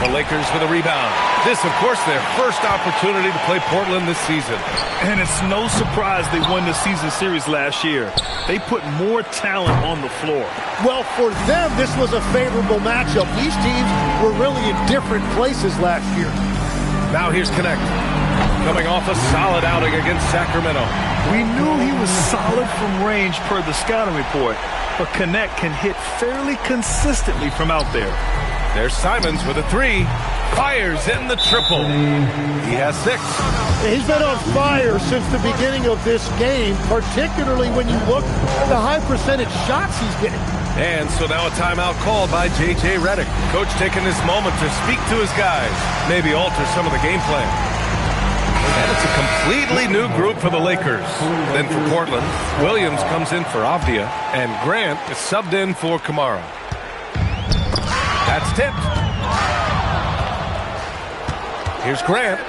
The Lakers with a rebound. This, of course, their first opportunity to play Portland this season. And it's no surprise they won the season series last year. They put more talent on the floor. Well, for them, this was a favorable matchup. These teams were really in different places last year. Now here's Connect. Coming off a solid outing against Sacramento. We knew he was solid from range per the scouting report, but Connect can hit fairly consistently from out there. There's Simons with a 3. Fires in the triple. He has 6. He's been on fire since the beginning of this game, particularly when you look at the high percentage shots he's getting. And so now a timeout called by J.J. Redick. Coach taking this moment to speak to his guys, maybe alter some of the game plan. And it's a completely new group for the Lakers. Then for Portland, Williams comes in for Avdia, and Grant is subbed in for Kamara. That's tipped. Here's Grant.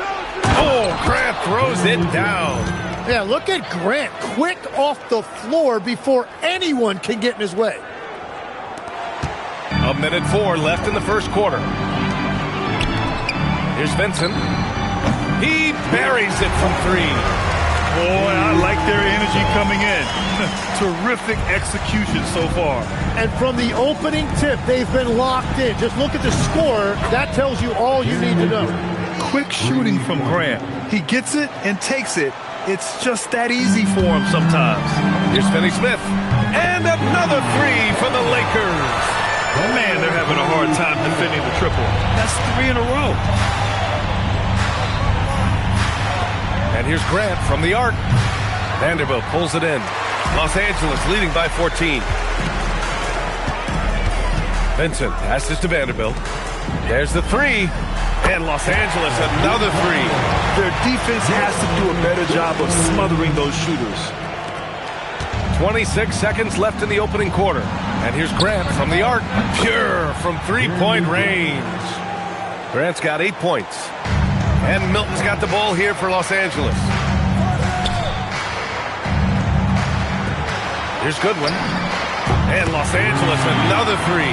Oh, Grant throws it down. Yeah, look at Grant. Quick off the floor before anyone can get in his way. 1:04 left in the first quarter. Here's Vincent. He buries it from 3. Boy, I like their energy coming in. Terrific execution so far. And from the opening tip, they've been locked in. Just look at the score. That tells you all you need to know. Quick shooting from Grant. He gets it and takes it. It's just that easy for him sometimes. Here's Finney Smith. And another 3 for the Lakers. Man, they're having a hard time defending the triple. That's 3 in a row. And here's Grant from the arc. Vanderbilt pulls it in. Los Angeles leading by 14. Vincent passes to Vanderbilt. There's the 3. And Los Angeles another 3. Their defense has to do a better job of smothering those shooters. 26 seconds left in the opening quarter. And here's Grant from the arc. Pure from 3-point range. Grant's got 8 points. And Milton's got the ball here for Los Angeles. Here's Goodwin. And Los Angeles another 3.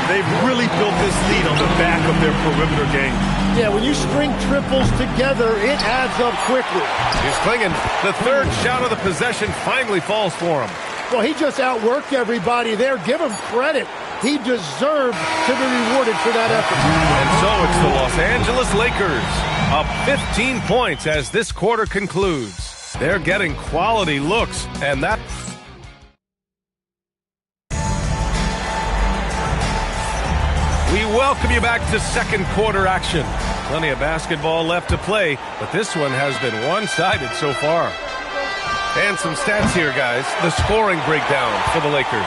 They've really built this lead on the back of their perimeter game. Yeah, when you string triples together, it adds up quickly. Here's Klingon. The third shot of the possession finally falls for him. Well, he just outworked everybody there. Give him credit. He deserved to be rewarded for that effort. And so it's the Los Angeles Lakers up 15 points as this quarter concludes. They're getting quality looks, and that... We welcome you back to second quarter action. Plenty of basketball left to play, but this one has been one-sided so far. And some stats here, guys. The scoring breakdown for the Lakers.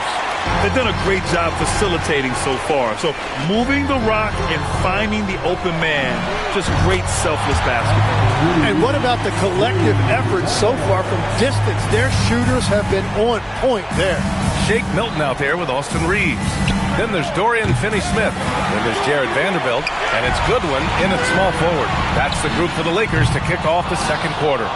They've done a great job facilitating so far. So moving the rock and finding the open man, just great selfless basketball. And what about the collective effort so far from distance? Their shooters have been on point there. Shake Milton out there with Austin Reeves. Then there's Dorian Finney-Smith. Then there's Jared Vanderbilt. And it's Goodwin in at small forward. That's the group for the Lakers to kick off the second quarter.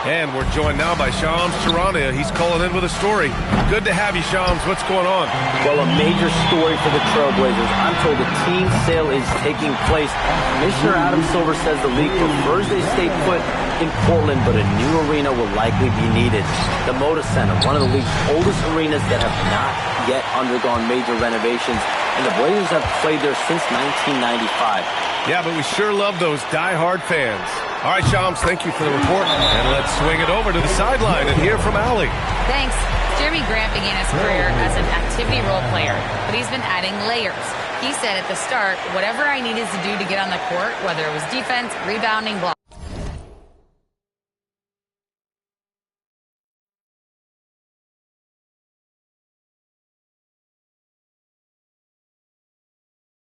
And we're joined now by Shams Charania. He's calling in with a story. Good to have you, Shams. What's going on? Well, a major story for the Trailblazers. I'm told a team sale is taking place. Commissioner Adam Silver says the league prefers they stay put in Portland, but a new arena will likely be needed. The Moda Center, one of the league's oldest arenas that have not yet undergone major renovations, and the Blazers have played there since 1995. Yeah, but we sure love those die-hard fans. All right, Shams, thank you for the report. And let's swing it over to the sideline and hear from Allie. Thanks. Jeremy Grant began his career as an activity role player, but he's been adding layers. He said at the start, whatever I needed to do to get on the court, whether it was defense, rebounding, blocking,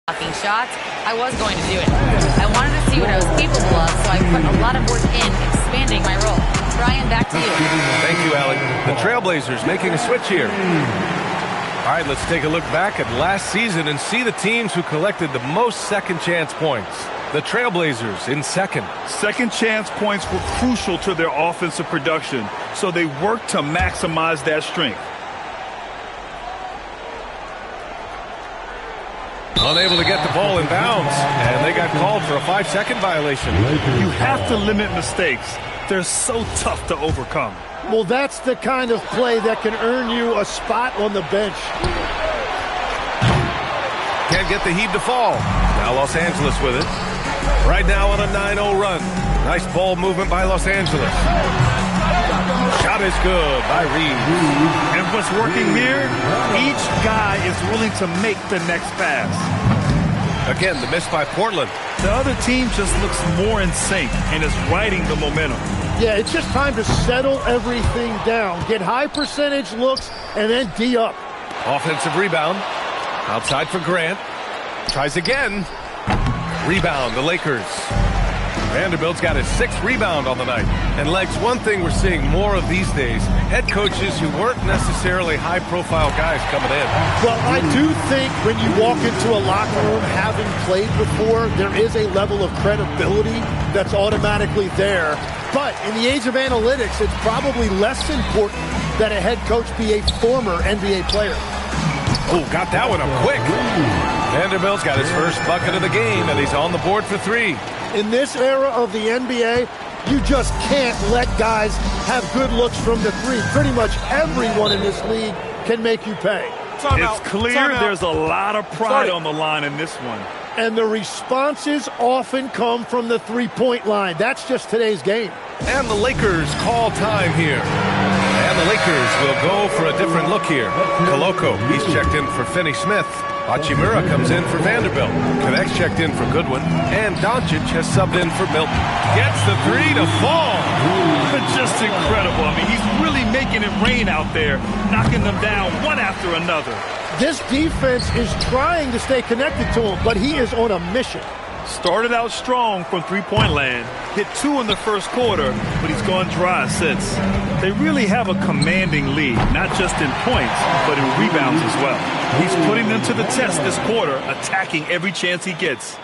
blocking shots, I was going to do it. I wanted to see what I was capable of, so I put a lot of work in expanding my role. Brian, back to you. Thank you, Allie. The Trailblazers making a switch here. All right, let's take a look back at last season and see the teams who collected the most second chance points. The Trailblazers in second. Second chance points were crucial to their offensive production, so they worked to maximize that strength. Unable to get the ball in bounds, and they got called for a 5-second violation. You have to limit mistakes. They're so tough to overcome. Well, that's the kind of play that can earn you a spot on the bench. Can't get the heave to fall. Now Los Angeles with it. Right now on a 9-0 run. Nice ball movement by Los Angeles. Shot is good by Reeves. And what's working here? Each guy is willing to make the next pass. Again, the miss by Portland. The other team just looks more in sync and is riding the momentum. Yeah, it's just time to settle everything down. Get high percentage looks and then D up. Offensive rebound. Outside for Grant. Tries again. Rebound, the Lakers. Vanderbilt's got his 6th rebound on the night. And Legs, one thing we're seeing more of these days, head coaches who weren't necessarily high-profile guys coming in. Well, I do think when you walk into a locker room having played before, there is a level of credibility that's automatically there. But in the age of analytics, it's probably less important that a head coach be a former NBA player. Oh, got that one up quick. Vanderbilt's got his first bucket of the game, and he's on the board for 3. In this era of the NBA, you just can't let guys have good looks from the 3. Pretty much everyone in this league can make you pay. It's clear there's a lot of pride on the line in this one. And the responses often come from the three-point line. That's just today's game. And the Lakers call time here. And the Lakers will go for a different look here. Koloko, he's checked in for Finney Smith. Hachimura comes in for Vanderbilt. Connect's checked in for Goodwin. And Doncic has subbed in for Milton. Gets the 3 to fall. Just incredible. I mean, he's really making it rain out there, knocking them down one after another. This defense is trying to stay connected to him, but he is on a mission. Started out strong from three-point land, hit 2 in the first quarter, but he's gone dry since. They really have a commanding lead, not just in points, but in rebounds as well. He's putting them to the test this quarter, attacking every chance he gets.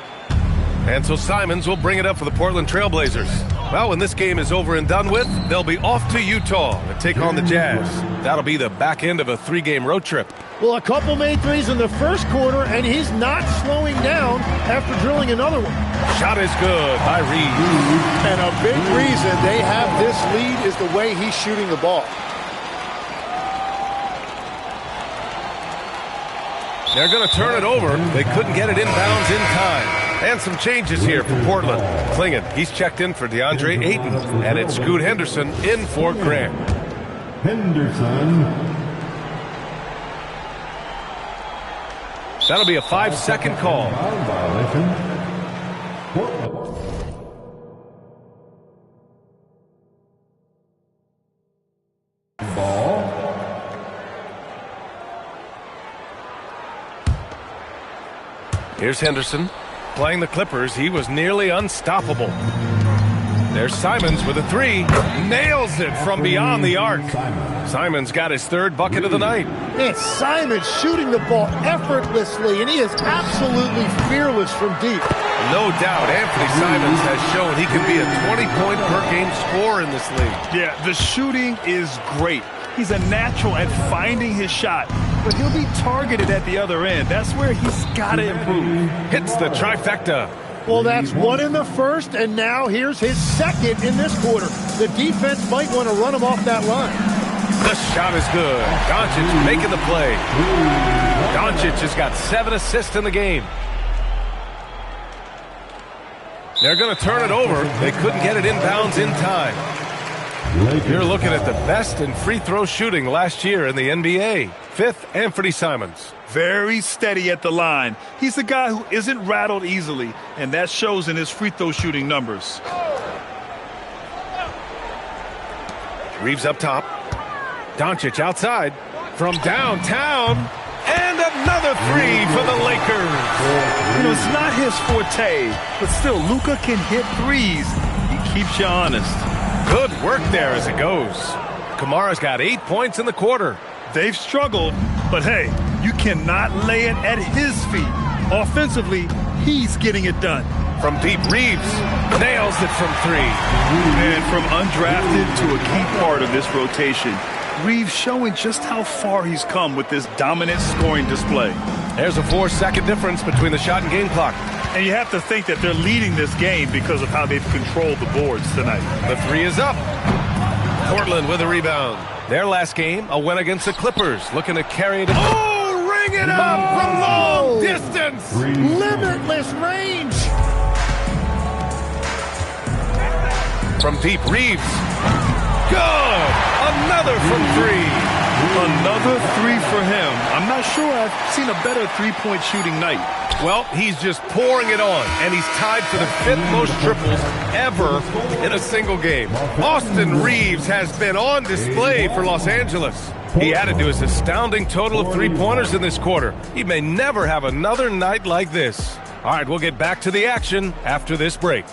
And so Simons will bring it up for the Portland Trailblazers. Well, when this game is over and done with, they'll be off to Utah to take on the Jazz. That'll be the back end of a 3-game road trip. Well, a couple made threes in the first quarter, and he's not slowing down after drilling another one. Shot is good by Reeves. And a big reason they have this lead is the way he's shooting the ball. They're going to turn it over. They couldn't get it inbounds in time. And some changes here for Portland. Klingon, he's checked in for DeAndre Ayton. And it's Scoot Henderson in for Grant. Henderson. That'll be a 5-second call. Here's Henderson. Playing the Clippers, he was nearly unstoppable. There's Simons with a 3. Nails it from beyond the arc. Simons got his 3rd bucket of the night. Man, Simons shooting the ball effortlessly, and he is absolutely fearless from deep. No doubt, Anthony Simons has shown he can be a 20-point-per-game scorer in this league. Yeah, the shooting is great. He's a natural at finding his shot, but he'll be targeted at the other end. That's where he's got to improve. Hits the trifecta. Well, that's 1 in the first, and now here's his 2nd in this quarter. The defense might want to run him off that line. The shot is good. Doncic making the play. Doncic has got 7 assists in the game. They're going to turn it over. They couldn't get it inbounds in time. You're looking at the best in free throw shooting last year in the NBA. 5th, Anthony Simons. Very steady at the line. He's a guy who isn't rattled easily, and that shows in his free throw shooting numbers. Reeves up top. Doncic outside from downtown. And another three for the Lakers. You know, it's not his forte, but still, Luka can hit threes. He keeps you honest. Good work there as it goes. Kamara's got 8 points in the quarter. They've struggled, but hey, you cannot lay it at his feet. Offensively, he's getting it done. From deep, Reeves nails it from three. And from undrafted to a key part of this rotation, Reeves showing just how far he's come with this dominant scoring display. There's a 4-second difference between the shot and game clock. And you have to think that they're leading this game because of how they've controlled the boards tonight. The three is up. Portland with a rebound. Their last game, a win against the Clippers, looking to carry it. Oh, ring it up from long distance. Limitless range. From deep, Reeves. Good. Another from three. Another three for him. I'm not sure I've seen a better three-point shooting night. Well, he's just pouring it on, and he's tied for the 5th most triples ever in a single game. Austin Reeves has been on display for Los Angeles. He added to his astounding total of three-pointers in this quarter. He may never have another night like this. All right, we'll get back to the action after this break.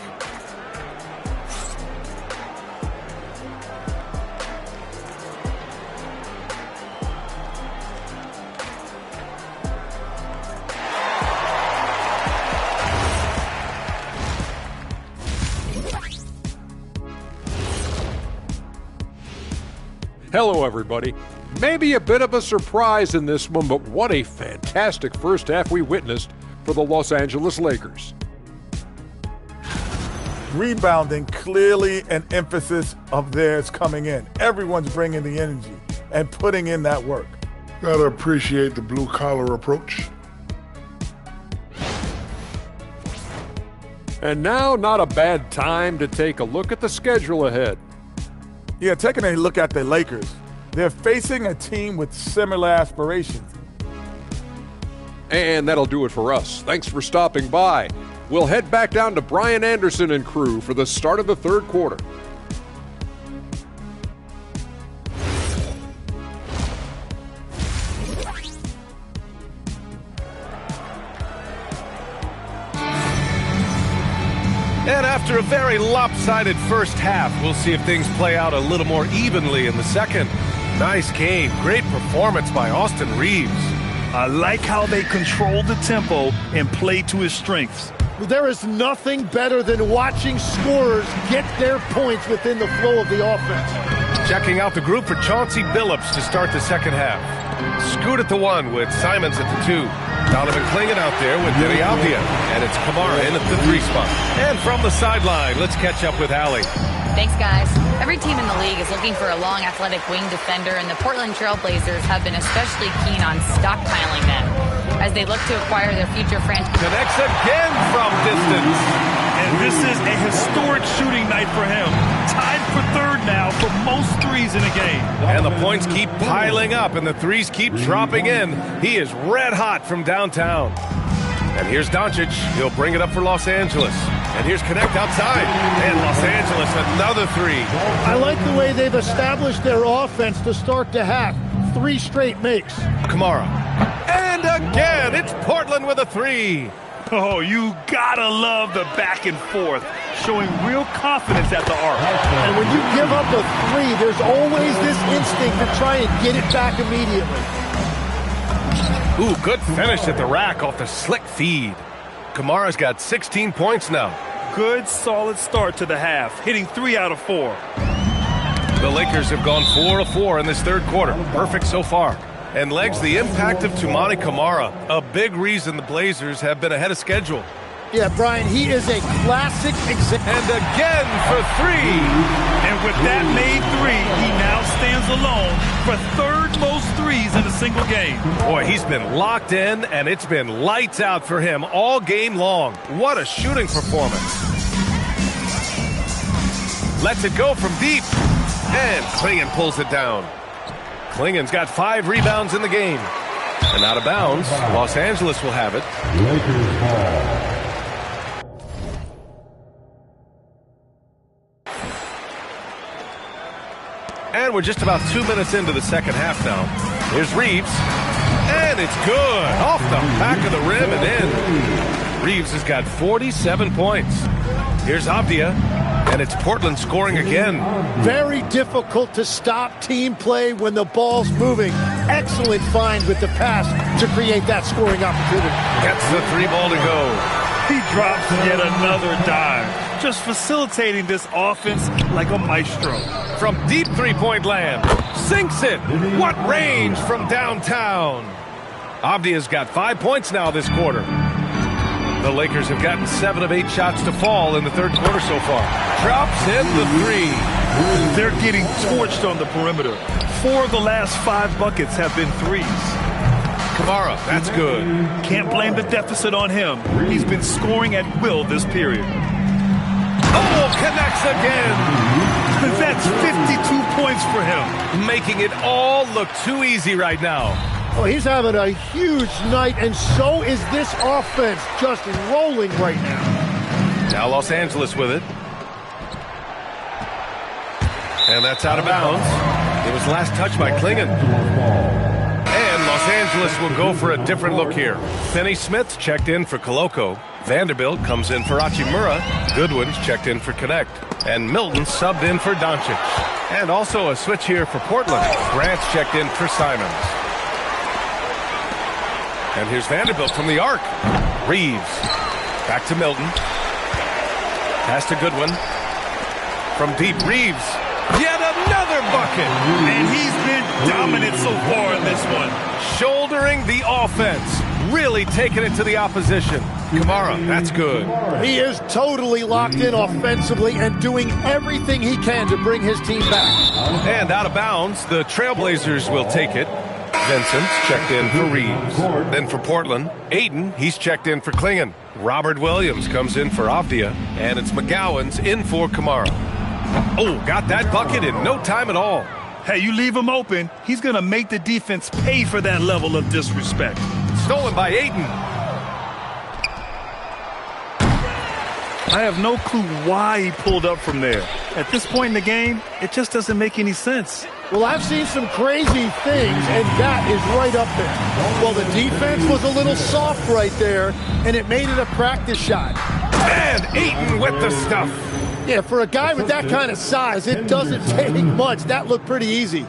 Hello, everybody. Maybe a bit of a surprise in this one, but what a fantastic first half we witnessed for the Los Angeles Lakers. Rebounding, clearly an emphasis of theirs coming in. Everyone's bringing the energy and putting in that work. Gotta appreciate the blue-collar approach. And now, not a bad time to take a look at the schedule ahead. Yeah, taking a look at the Lakers, they're facing a team with similar aspirations. And that'll do it for us. Thanks for stopping by. We'll head back down to Brian Anderson and crew for the start of the third quarter. And after a very lopsided first half, we'll see if things play out a little more evenly in the second. Nice game. Great performance by Austin Reeves. I like how they control the tempo and play to his strengths. There is nothing better than watching scorers get their points within the flow of the offense. Checking out the group for Chauncey Billups to start the second half. Scoot at the one with Simons at the two. Donovan Clingan out there with Diddy Aldia. And it's Kamara in at the three spot. And from the sideline, let's catch up with Allie. Thanks, guys. Every team in the league is looking for a long, athletic wing defender, and the Portland Trail Blazers have been especially keen on stockpiling them as they look to acquire their future franchise. Connects again from distance. And this is a historic shooting night for him. Tied for third now for most threes in a game. And the points keep piling up, and the threes keep dropping in. He is red hot from downtown. And here's Doncic. He'll bring it up for Los Angeles. And here's Connect outside. And Los Angeles, another three. I like the way they've established their offense to start the half. 3 straight makes. Kamara. And again, it's Portland with a three. Oh, you gotta love the back and forth, showing real confidence at the arc. And when you give up a three, there's always this instinct to try and get it back immediately. Ooh, good finish at the rack off the slick feed. Kamara's got 16 points now. Good, solid start to the half, hitting 3 out of 4. The Lakers have gone 4 of 4 in this third quarter. Perfect so far. And Legs, the impact of Toumani Kamara, a big reason the Blazers have been ahead of schedule. Yeah, Brian, he is a classic example. And again for three. And with that made three, he now stands alone for third most threes in a single game. Boy, he's been locked in, and it's been lights out for him all game long. What a shooting performance. Lets it go from deep. And Clingan pulls it down. Clingan's got 5 rebounds in the game. And out of bounds, Los Angeles will have it. Lakers ball. And we're just about 2 minutes into the second half now. Here's Reeves. And it's good. Off the back of the rim and in. Reeves has got 47 points. Here's Avdia, and it's Portland scoring again. Very difficult to stop team play when the ball's moving. Excellent find with the pass to create that scoring opportunity. Gets the 3 ball to go. He drops yet another dime, just facilitating this offense like a maestro. From deep three-point land, sinks it. What range from downtown. Avdia's got 5 points now this quarter. The Lakers have gotten 7 of 8 shots to fall in the third quarter so far. Drops in the 3. They're getting torched on the perimeter. 4 of the last 5 buckets have been threes. Kamara, that's good. Can't blame the deficit on him. He's been scoring at will this period. Oh, connects again. That's 52 points for him. Making it all look too easy right now. Oh, he's having a huge night, and so is this offense, just rolling right now. Now Los Angeles with it. And that's out of bounds. It was last touched by Klingon. And Los Angeles will go for a different look here. Finney Smith's checked in for Koloko. Vanderbilt comes in for Hachimura. Goodwin's checked in for Connect. And Milton subbed in for Doncic. And also a switch here for Portland. Grant's checked in for Simons. And here's Vanderbilt from the arc. Reeves. Back to Milton. Pass to Goodwin. From deep, Reeves. Yet another bucket. And he's been dominant so far in this one. Shouldering the offense. Really taking it to the opposition. Kamara, that's good. He is totally locked in offensively and doing everything he can to bring his team back. And out of bounds, the Trailblazers will take it. Vincent's checked in for Reeves. Then for Portland, Aiden, he's checked in for Klingon. Robert Williams comes in for Avdia. And it's McGowan's in for Kamara. Oh, got that bucket in no time at all. Hey, you leave him open, he's going to make the defense pay for that level of disrespect. Stolen by Aiden. I have no clue why he pulled up from there. At this point in the game, it just doesn't make any sense. Well, I've seen some crazy things, and that is right up there. Well, the defense was a little soft right there, and it made it a practice shot. And Aiden with the stuff. Yeah, for a guy with that kind of size, it doesn't take much. That looked pretty easy.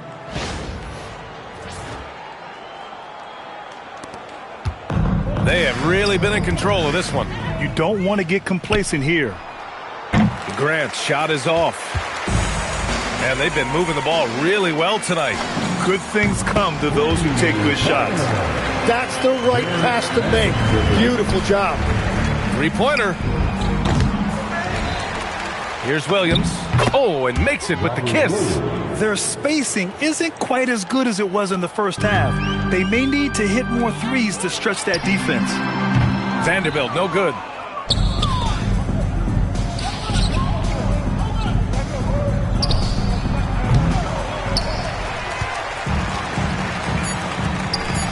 They have really been in control of this one. You don't want to get complacent here. Grant's shot is off. And they've been moving the ball really well tonight. Good things come to those who take good shots. That's the right pass to make. Beautiful job. Three-pointer. Here's Williams. Oh, and makes it with the kiss. Their spacing isn't quite as good as it was in the first half. They may need to hit more threes to stretch that defense. Vanderbilt, no good.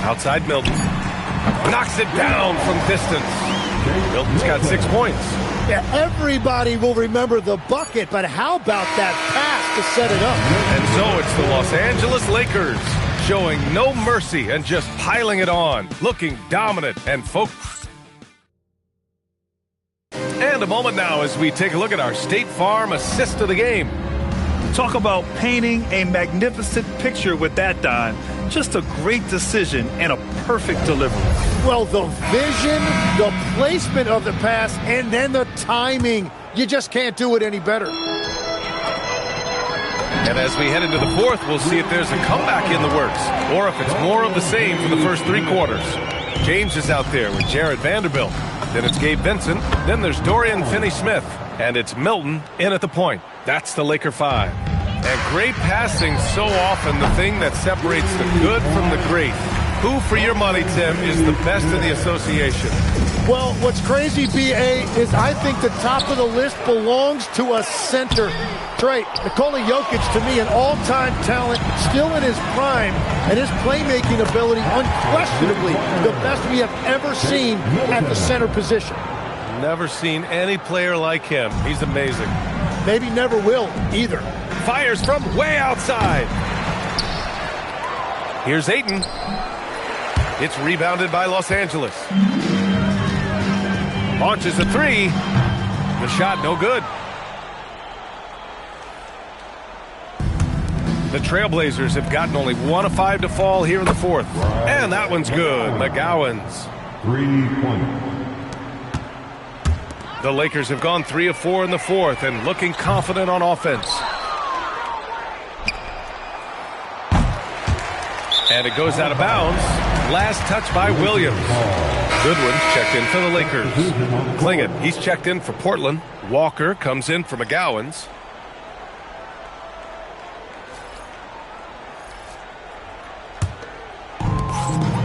Outside Milton. Knocks it down from distance. Milton's got 6 points. Yeah, everybody will remember the bucket, but how about that pass to set it up? And so it's the Los Angeles Lakers showing no mercy and just piling it on, looking dominant and focused. And a moment now as we take a look at our State Farm assist of the game. Talk about painting a magnificent picture with that dime. Just a great decision and a perfect delivery. Well, the vision, the placement of the pass, and then the timing. You just can't do it any better. And as we head into the fourth, we'll see if there's a comeback in the works or if it's more of the same for the first 3 quarters. James is out there with Jared Vanderbilt. Then it's Gabe Vincent. Then there's Dorian Finney-Smith. And it's Milton in at the point. That's the Laker 5. And great passing, so often the thing that separates the good from the great. Who, for your money, Tim, is the best in the association? Well, what's crazy, B.A., is I think the top of the list belongs to a center. Right, Nikola Jokic, to me, an all-time talent, still in his prime, and his playmaking ability, unquestionably, the best we have ever seen at the center position. Never seen any player like him. He's amazing. Maybe never will, either. Fires from way outside. Here's Ayton. It's rebounded by Los Angeles. Launches a three. The shot no good. The Trailblazers have gotten only 1 of 5 to fall here in the fourth. And that one's good. McGowan's. 3-point. The Lakers have gone 3 of 4 in the fourth and looking confident on offense. And it goes out of bounds. Last touch by Williams. Goodwin's checked in for the Lakers. Klingon, he's checked in for Portland. Walker comes in for McGowan's.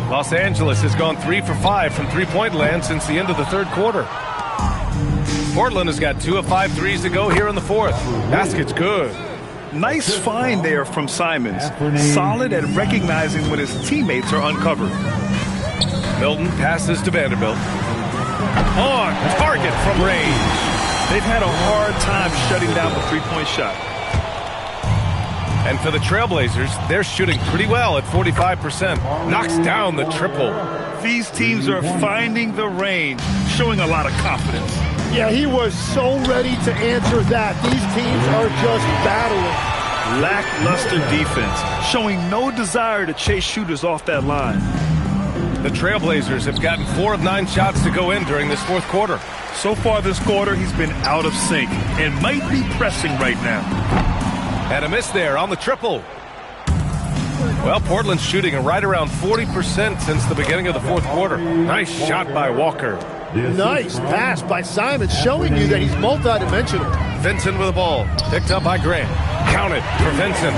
Los Angeles has gone 3 for 5 from three-point land since the end of the third quarter. Portland has got 2 of 5 threes to go here in the fourth. Basket's good. Nice find there from Simons. Solid at recognizing when his teammates are uncovered. Milton passes to Vanderbilt. On target from range. They've had a hard time shutting down the three-point shot. And for the Trailblazers, they're shooting pretty well at 45%. Knocks down the triple. These teams are finding the range, showing a lot of confidence. Yeah, he was so ready to answer that. These teams are just battling. Lackluster defense, showing no desire to chase shooters off that line. The Trailblazers have gotten 4 of 9 shots to go in during this fourth quarter. So far this quarter, he's been out of sync and might be pressing right now. And a miss there on the triple. Well, Portland's shooting right around 40% since the beginning of the fourth quarter. Nice shot by Walker. Nice pass by Simon, showing you that he's multidimensional. Vincent with the ball. Picked up by Grant. Counted for Vincent.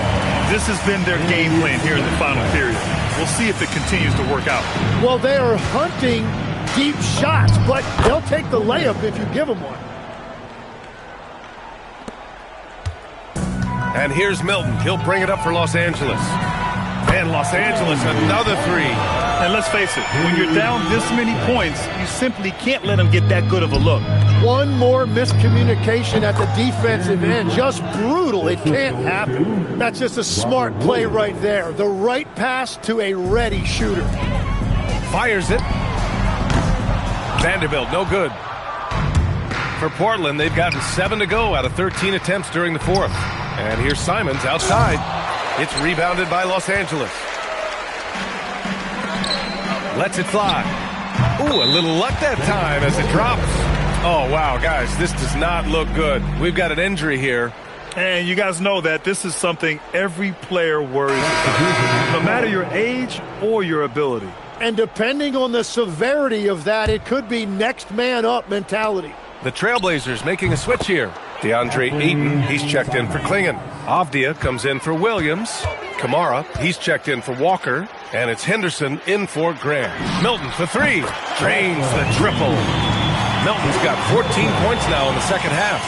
This has been their game plan here in the final period. We'll see if it continues to work out. Well, they are hunting deep shots, but they'll take the layup if you give them one. And here's Milton. He'll bring it up for Los Angeles. And Los Angeles, another three. And let's face it, when you're down this many points, you simply can't let them get that good of a look. One more miscommunication at the defensive end. Just brutal. It can't happen. That's just a smart play right there. The right pass to a ready shooter. Fires it. Vanderbilt, no good. For Portland, they've gotten 7 to go out of 13 attempts during the fourth. And here's Simons outside. It's rebounded by Los Angeles. Lets it fly. Ooh, a little luck that time as it drops. Oh, wow, guys, this does not look good. We've got an injury here. And you guys know that this is something every player worries about, no matter your age or your ability. And depending on the severity of that, it could be next man up mentality. The Trailblazers making a switch here. DeAndre Ayton, he's checked in for Klingon. Avdia comes in for Williams. Kamara, he's checked in for Walker. And it's Henderson in for Grant. Milton for three. Drains the triple. Milton's got 14 points now in the second half.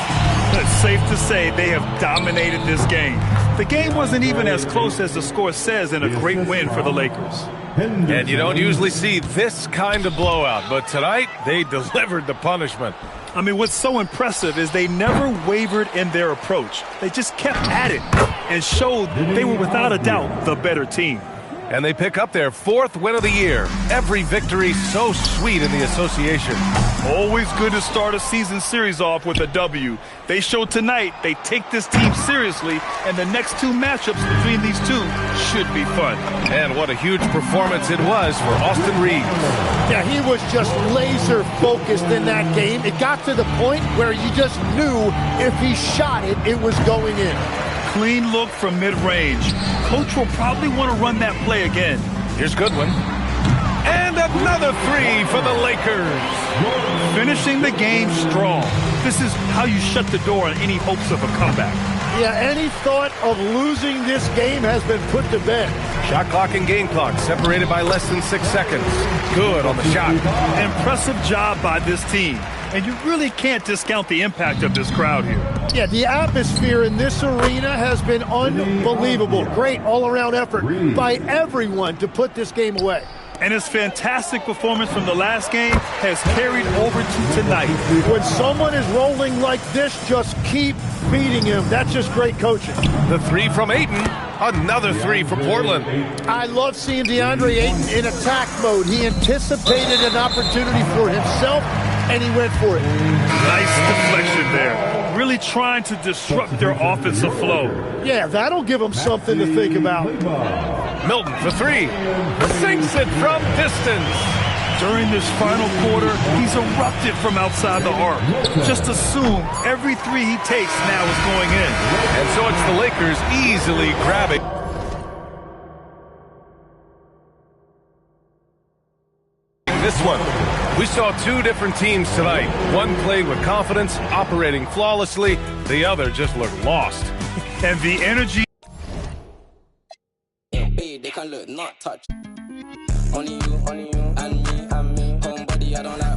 It's safe to say they have dominated this game. The game wasn't even as close as the score says in a great win for the Lakers. And you don't usually see this kind of blowout, but tonight they delivered the punishment. I mean, what's so impressive is they never wavered in their approach. They just kept at it and showed they were without a doubt the better team. And they pick up their 4th win of the year. Every victory so sweet in the association. Always good to start a season series off with a W. They showed tonight they take this team seriously, and the next 2 matchups between these two should be fun. And what a huge performance it was for Austin Reeves. Yeah, he was just laser focused in that game. It got to the point where you just knew if he shot it, it was going in. Clean look from mid-range. Coach will probably want to run that play again. Here's Goodwin. And another three for the Lakers. Finishing the game strong. This is how you shut the door on any hopes of a comeback. Yeah, any thought of losing this game has been put to bed. Shot clock and game clock separated by less than 6 seconds. Good on the shot. Impressive job by this team. And you really can't discount the impact of this crowd here. Yeah, the atmosphere in this arena has been unbelievable. Great all-around effort by everyone to put this game away. And his fantastic performance from the last game has carried over to tonight. When someone is rolling like this, just keep feeding him. That's just great coaching. The three from Ayton. Another three for Portland. I love seeing DeAndre Ayton in attack mode. He anticipated an opportunity for himself, and he went for it. Nice deflection there. Really trying to disrupt their offensive flow. Yeah, that'll give them something to think about. Milton for three. Sinks it from distance. During this final quarter, he's erupted from outside the arc. Just assume every three he takes now is going in. And so it's the Lakers easily grabbing this one. We saw two different teams tonight. One played with confidence, operating flawlessly. The other just looked lost. And the energy... They can look, not touch. Only you, and me, homebody, I don't like.